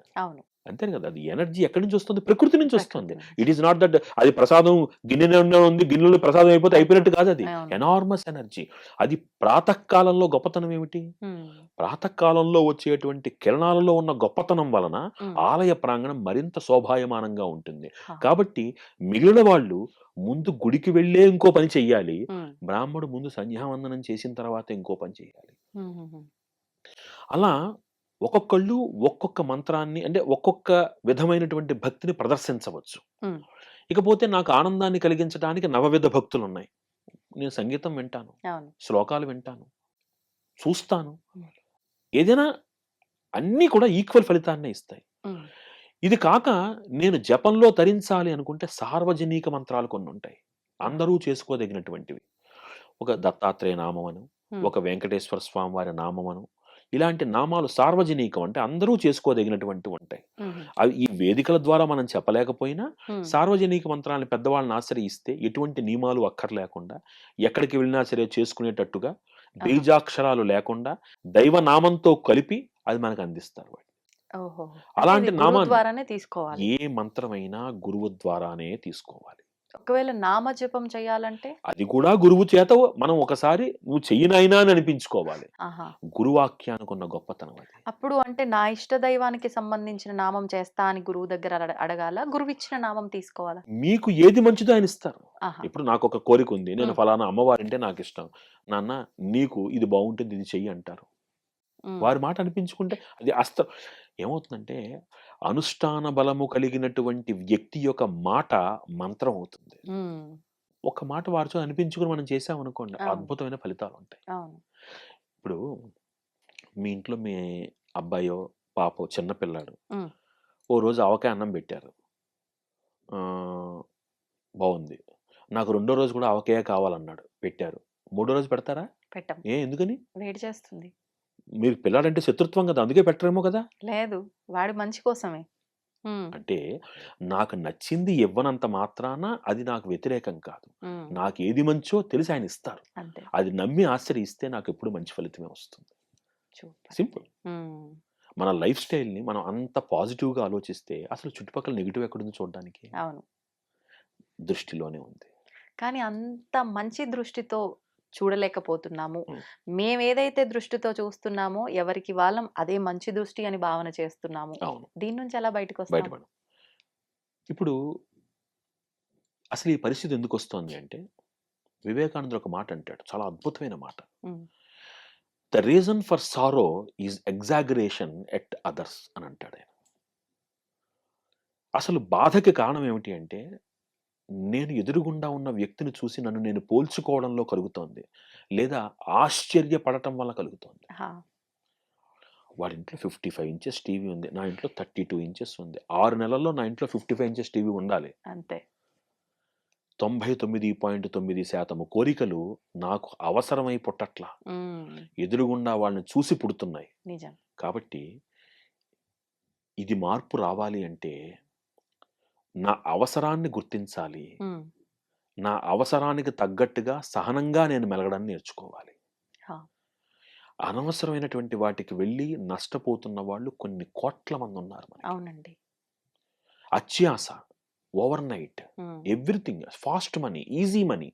అంతే కదా, అది ఎనర్జీ ఎక్కడి నుంచి వస్తుంది? ప్రకృతి నుంచి వస్తుంది. ఇట్ ఈస్ నాట్ దట్ అది ప్రసాదం గిన్నెలో ఉంది, గిన్నెలో ప్రసాదం అయిపోతే అయిపోయినట్టు కాదు. అది ఎనార్మస్ ఎనర్జీ. అది ప్రాతకాలంలో గొప్పతనం ఏమిటి? ప్రాతకాలంలో వచ్చేటువంటి కిరణాలలో ఉన్న గొప్పతనం వలన ఆలయ ప్రాంగణం మరింత శోభాయమానంగా ఉంటుంది. కాబట్టి మిగిలిన వాళ్ళు ముందు గుడికి వెళ్ళే ఇంకో పని చెయ్యాలి, బ్రాహ్మడు ముందు సంధ్యావందనం చేసిన తర్వాత ఇంకో పని చెయ్యాలి. అలా ఒక్కొక్కళ్ళు ఒక్కొక్క మంత్రాన్ని అంటే ఒక్కొక్క విధమైనటువంటి భక్తిని ప్రదర్శించవచ్చు. ఉమ్, ఇకపోతే నాకు ఆనందాన్ని కలిగించడానికి నవవిధ భక్తులున్నాయి. నేను సంగీతం వింటాను, అవును. శ్లోకాలు వింటాను, చూస్తాను. ఉమ్, ఏదైనా అన్నీ కూడా ఈక్వల్ ఫలితాన్నే ఇస్తాయి. ఉమ్, ఇది కాక నేను జపంలో తరించాలి అనుకుంటే సార్వజనీక మంత్రాలు కొన్ని ఉంటాయి. అందరూ చేసుకోదగినటువంటివి. ఒక దత్తాత్రేయ నామమను, ఉమ్, ఒక వెంకటేశ్వర స్వామి వారి నామమను, ఇలాంటి నామాలు సార్వజనీకం అంటే అందరూ చేసుకోదగినటువంటివి ఉంటాయి. ఉమ్, అవి ఈ వేదికల ద్వారా మనం చెప్పలేకపోయినా ఉమ్, సార్వజనిక మంత్రాలను పెద్దవాళ్ళని ఆశ్రయిస్తే ఎటువంటి నియమాలు అక్కర్లేకుండా ఎక్కడికి వెళ్ళినా సరే చేసుకునేటట్టుగా ఆహా. బీజాక్షరాలు లేకుండా దైవ నామంతో కలిపి అది మనకు అందిస్తారు వాళ్ళు. ఓహో. అలాంటి గురువు నామాన్ని ద్వారానే తీసుకోవాలి. ఏ మంత్రమైనా గురువు ద్వారానే తీసుకోవాలి. ఒకవేళ నామ జపం చేయాలంటే అది కూడా గురువు చేత మనం ఒకసారి నువ్వు చెయ్యినైనా అని అనిపించుకోవాలి. ఆహా, గురువాక్యానికి ఉన్న గొప్పతనం అది. అప్పుడు అంటే నా ఇష్ట దైవానికి సంబంధించిన నామం చేస్తా అని గురువు దగ్గర అడగాల, గురువు ఇచ్చిన నామం తీసుకోవాలా? మీకు ఏది మంచిదో ఆయన ఇస్తారు. ఆహా. ఇప్పుడు నాకు ఒక కోరిక ఉంది, నేను ఉమ్, ఫలానా అమ్మవారంటే నాకు ఇష్టం, నాన్న నీకు ఇది బాగుంటుంది ఇది చెయ్యి అంటారు. ఉమ్, వారి మాట అనిపించుకుంటే అది ఏమవుతుందంటే అనుష్ఠాన బలము కలిగినటువంటి వ్యక్తి యొక్క మాట మంత్రం అవుతుంది. ఉమ్, ఒక మాట వారితో అనిపించుకుని మనం చేసామనుకోండి అవును. అద్భుతమైన ఫలితాలు ఉంటాయి. అవును. ఇప్పుడు మీ ఇంట్లో మీ అబ్బాయో పాపో చిన్నపిల్లాడు ఉమ్, ఓ రోజు ఆవకాయ అన్నం పెట్టారు, ఆ, బాగుంది, నాకు రెండో రోజు కూడా ఆవకాయ కావాలన్నాడు, పెట్టారు, మూడో రోజు పెడతారా? పెట్టం. ఎందుకని? వేడి చేస్తుంది. మీరు పిల్లాడంటే శత్రుత్వం కదా, అందుకే పెట్టరేమో కదా. లేదు, వాడి మంచి కోసమే. ఉమ్, అంటే నాకు నచ్చింది ఇవ్వనంత మాత్రాన అది నాకు వ్యతిరేకం కాదు. ఉమ్, నాకు ఏది మంచో తెలిసి ఆయన ఇస్తారు. అంతే. అది నమ్మి ఆశ్రయిస్తే నాకు ఎప్పుడు మంచి ఫలితమే వస్తుంది. సూపర్. సింపుల్. ఉమ్, మన లైఫ్ స్టైల్ని మనం అంత పాజిటివ్గా ఆలోచిస్తే అసలు చుట్టుపక్కల నెగిటివ్ ఎక్కడుంది చూడడానికి? అవును. దృష్టిలోనే ఉంది. కానీ అంత మంచి దృష్టితో చూడలేకపోతున్నాము. ఉమ్, మేమేదైతే దృష్టితో చూస్తున్నామో ఎవరికి వాళ్ళం అదే మంచి దృష్టి అని భావన చేస్తున్నాము. అవును, దీని నుంచి ఎలా బయటకొస్తాం? బయటపడం. ఇప్పుడు అసలు ఈ పరిస్థితి ఎందుకు వస్తుంది అంటే వివేకానందుడు ఒక మాట అంటాడు, చాలా అద్భుతమైన మాట. Um, the reason for sorrow is exaggeration at others అని అంటాడు ఆయన. అసలు బాధకి కారణం ఏమిటి అంటే నేను ఎదురుగుండా ఉన్న వ్యక్తిని చూసి నన్ను నేను పోల్చుకోవడంలో కలుగుతోంది, లేదా ఆశ్చర్యపడటం వల్ల కలుగుతోంది. హా, వాడి ఇంట్లో 55 ఇంచెస్ టీవీ ఉంది, నా ఇంట్లో 32 ఇంచెస్ ఉంది. 6 నెలల్లో నా ఇంట్లో 55 ఇంచెస్ టీవీ ఉండాలి. అంతే. 99.9% కోరికలు నాకు అవసరమై పుట్టట్లా, ఉమ్, ఎదురుగుండా వాళ్ళని చూసి పుడుతున్నాయి. నిజం. కాబట్టి ఇది మార్పు రావాలి అంటే నా అవసరాన్ని గుర్తించాలి, ఉమ్, నా అవసరానికి తగ్గట్టుగా సహనంగా నేను మెలగడాన్ని నేర్చుకోవాలి. హా, అనవసరమైనటువంటి వాటికి వెళ్ళి నష్టపోతున్న వాళ్ళు కొన్ని కోట్ల మంది ఉన్నారు మనకి. అవునండి. అత్యాస, overnight, um, everything fast money, easy money,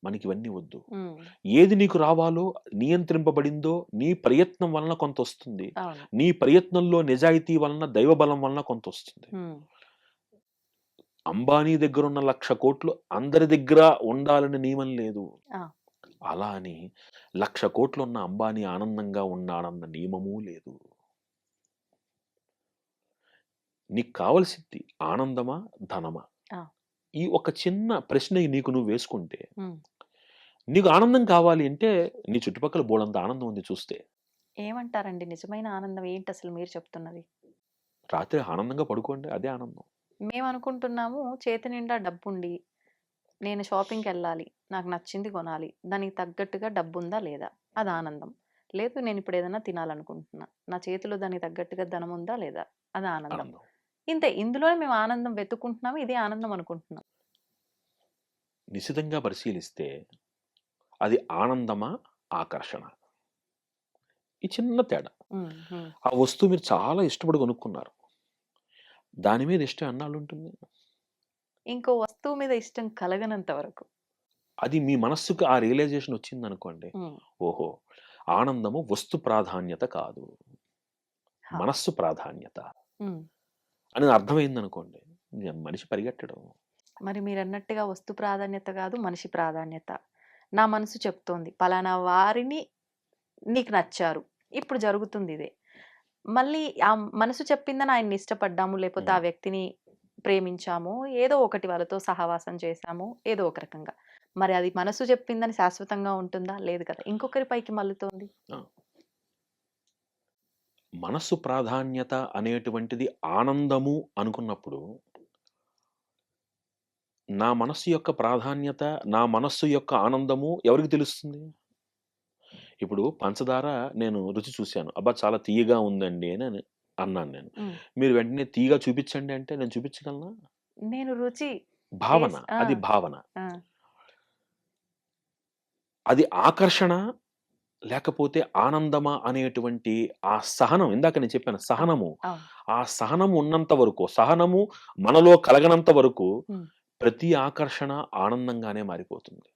మనకి ఇవన్నీ వద్దు. ఉమ్, ఏది నీకు రావాలో నియంత్రింపబడిందో నీ ప్రయత్నం వలన కొంత వస్తుంది, అవును. నీ ప్రయత్నంలో నిజాయితీ వలన దైవబలం వలన కొంత వస్తుంది. ఉమ్, అంబానీ దగ్గర ఉన్న 1,00,000 కోట్లు అందరి దగ్గర ఉండాలని నియమం లేదు. ఆ, అలా అని 1,00,000 కోట్లు ఉన్న అంబానీ ఆనందంగా ఉన్నాడన్న నియమము లేదు. నీకు కావలసింది ఆనందమా, ధనమా? ఆ, ఈ ఒక చిన్న ప్రశ్న నీకు నువ్వు వేసుకుంటే, ఉమ్. నీకు ఆనందం కావాలి అంటే నీ చుట్టుపక్కల బోలంత ఆనందం ఉంది చూస్తే. ఏమంటారండి నిజమైన ఆనందం ఏంటి అసలు మీరు చెప్తున్నది? రాత్రి ఆనందంగా పడుకోండి, అదే ఆనందం. మేము అనుకుంటున్నాము చేతి నిండా డబ్బుండి నేను షాపింగ్కి వెళ్ళాలి, నాకు నచ్చింది కొనాలి, దానికి తగ్గట్టుగా డబ్బు ఉందా లేదా, అది ఆనందం. లేదు, నేను ఇప్పుడు ఏదైనా తినాలనుకుంటున్నా, నా చేతిలో దానికి తగ్గట్టుగా ధనం ఉందా లేదా, అది ఆనందం. ఆనందం ఇంతే, ఇందులోనే మేము ఆనందం వెతుకుంటున్నాము, ఇదే ఆనందం అనుకుంటున్నాం. నిశితంగా పరిశీలిస్తే అది ఆనందమా, ఆకర్షణ? ఈ చిన్న తేడా. ఉమ్, ఉమ్, ఆ వస్తువు మీరు చాలా ఇష్టపడి కొనుక్కున్నారు, దాని మీద ఇష్టం ఎన్నాళ్ళు ఉంటుంది? ఇంకో వస్తువు మీద ఇష్టం కలగనంత వరకు. అది మీ మనస్సుకు ఆ రియలైజేషన్ వచ్చింది అనుకోండి, ఉమ్, ఓహో ఆనందము వస్తు ప్రాధాన్యత కాదు, హా, మనస్సు ప్రాధాన్యత ఉమ్. అనేది అర్థమైంది అనుకోండి, మనిషి పరిగెట్టడం. మరి మీరు అన్నట్టుగా వస్తు ప్రాధాన్యత కాదు, మనిషి ప్రాధాన్యత. నా మనసు చెప్తోంది పలానా వారిని నీకు నచ్చారు, ఇప్పుడు జరుగుతుంది ఇదే. మళ్ళీ ఆ మనసు చెప్పిందని ఆయన్ని ఇష్టపడ్డాము, లేకపోతే ఆ వ్యక్తిని ప్రేమించాము, ఏదో ఒకటి వాళ్ళతో సహవాసం చేశాము, ఏదో ఒక రకంగా. మరి అది మనసు చెప్పిందని శాశ్వతంగా ఉంటుందా? లేదు కదా, ఇంకొకరి పైకి మళ్ళుతోంది. మనస్సు ప్రాధాన్యత అనేటువంటిది ఆనందము అనుకున్నప్పుడు, నా మనస్సు యొక్క ప్రాధాన్యత, నా మనస్సు యొక్క ఆనందము ఎవరికి తెలుస్తుంది? ఇప్పుడు పంచదార నేను రుచి చూశాను, అబ్బా చాలా తీయగా ఉందండి అని అన్నాను నేను. మీరు వెంటనే తీయగా చూపించండి అంటే నేను చూపించగలనా? నేను రుచి భావన, టేస్ట్ అది భావన, అది ఆకర్షణ లేకపోతే ఆనందమా అనేటువంటి ఆ సహనం, ఇందాక నేను చెప్పాను సహనము, ఆ సహనము ఉన్నంత వరకు, సహనము మనలో కలగనంత వరకు ప్రతి ఆకర్షణ ఆనందంగానే మారిపోతుంది.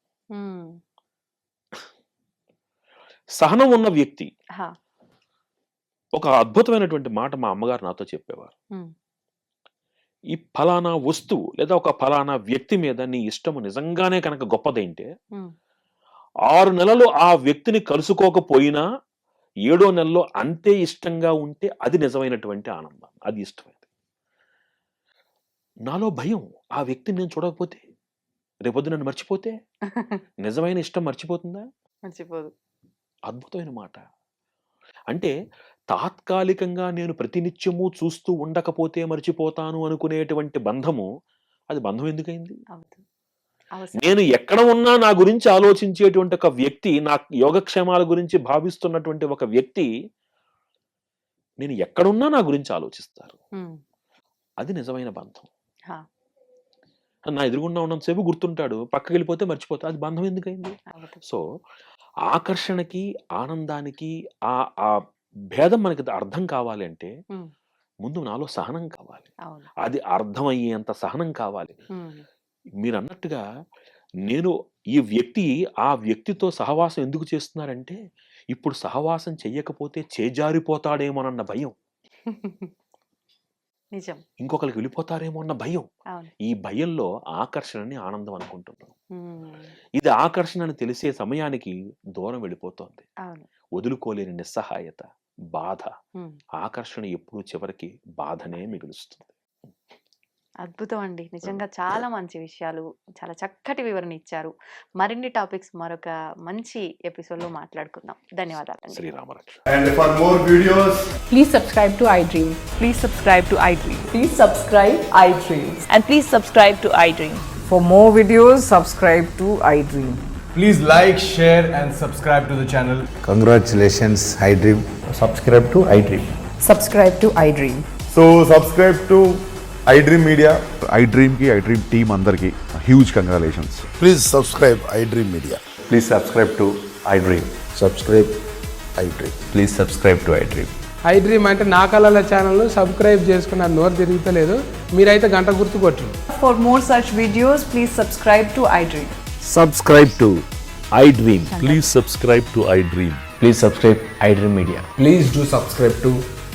సహనం ఉన్న వ్యక్తి, ఒక అద్భుతమైనటువంటి మాట మా అమ్మగారు నాతో చెప్పేవారు, ఈ ఫలానా వస్తువు లేదా ఒక ఫలానా వ్యక్తి మీద నీ ఇష్టము నిజంగానే కనుక గొప్పదేంటే 6 నెలలు ఆ వ్యక్తిని కలుసుకోకపోయినా 7వ నెలలో అంతే ఇష్టంగా ఉంటే అది నిజమైనటువంటి ఆనందం, అది ఇష్టమైనది. నాలో భయం, ఆ వ్యక్తిని నేను చూడకపోతే రేపొద్దు నన్ను మర్చిపోతే నిజమైన ఇష్టం మర్చిపోతుందా? మర్చిపోదు. అద్భుతమైన మాట. అంటే తాత్కాలికంగా నేను ప్రతినిత్యము చూస్తూ ఉండకపోతే మర్చిపోతాను అనుకునేటువంటి బంధము, అది బంధం ఎందుకైంది? నేను ఎక్కడ ఉన్నా నా గురించి ఆలోచించేటువంటి ఒక వ్యక్తి, నా యోగక్షేమాల గురించి భావిస్తున్నటువంటి ఒక వ్యక్తి, నేను ఎక్కడున్నా నా గురించి ఆలోచిస్తారు, అది నిజమైన బంధం. నా ఎదురుగుండా ఉన్నంతసేపు గుర్తుంటాడు, పక్కకి వెళ్ళిపోతే మర్చిపోతా, అది బంధం ఎందుకైంది? సో ఆకర్షణకి ఆనందానికి ఆ భేదం మనకి అర్థం కావాలి అంటే ముందు నాలో సహనం కావాలి, అది అర్థమయ్యేంత సహనం కావాలి. మీరు అన్నట్టుగా నేను ఈ వ్యక్తి, ఆ వ్యక్తితో సహవాసం ఎందుకు చేస్తున్నారంటే ఇప్పుడు సహవాసం చెయ్యకపోతే చేజారిపోతాడేమోనన్న భయం, నిజం, ఇంకొకరికి వెళ్ళిపోతారేమో అన్న భయం. ఈ భయంలో ఆకర్షణని ఆనందం అనుకుంటున్నాం. ఇది ఆకర్షణని తెలిసే సమయానికి దూరం వెళ్ళిపోతోంది, వదులుకోలేని నిస్సహాయత, బాధ. ఆకర్షణ ఎప్పుడు చివరికి బాధనే మిగులుస్తుంది. అద్భుతం అండి, నిజంగా చాలా మంచి విషయాలు, చాలా చక్కటి వివరణ ఇచ్చారు. మరిన్ని టాపిక్స్ మరొక మంచి ఎపిసోడ్ లో మాట్లాడుకుందాం. ధన్యవాదాలు. శ్రీరామరక్ష. And for more videos, Please subscribe to iDream. Please subscribe to iDream. Please subscribe iDream. And please subscribe to iDream. For more videos, subscribe to iDream. please like, share and subscribe to the channel. Congratulations, iDream. Subscribe to iDream. Subscribe to iDream. So subscribe to iDream Media. iDream ki iDream team అందరికి huge congratulations. Please subscribe iDream Media. Please subscribe to iDream. Subscribe iDream. Please subscribe to iDream. iDream అంటే నా కళల ఛానల్ను subscribe చేసుకున్న నోరు తిరుగుతలేదు, మీరైతే గంట గుర్తు కొట్టండి. For more such videos, please subscribe to iDream. Subscribe to iDream. Please subscribe to iDream. Please subscribe iDream Media. Please do subscribe to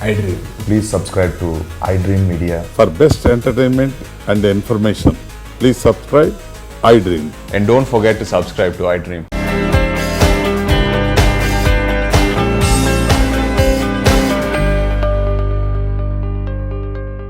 iDream. Please subscribe to iDream Media. For best entertainment and information, please subscribe iDream. And don't forget to subscribe to iDream.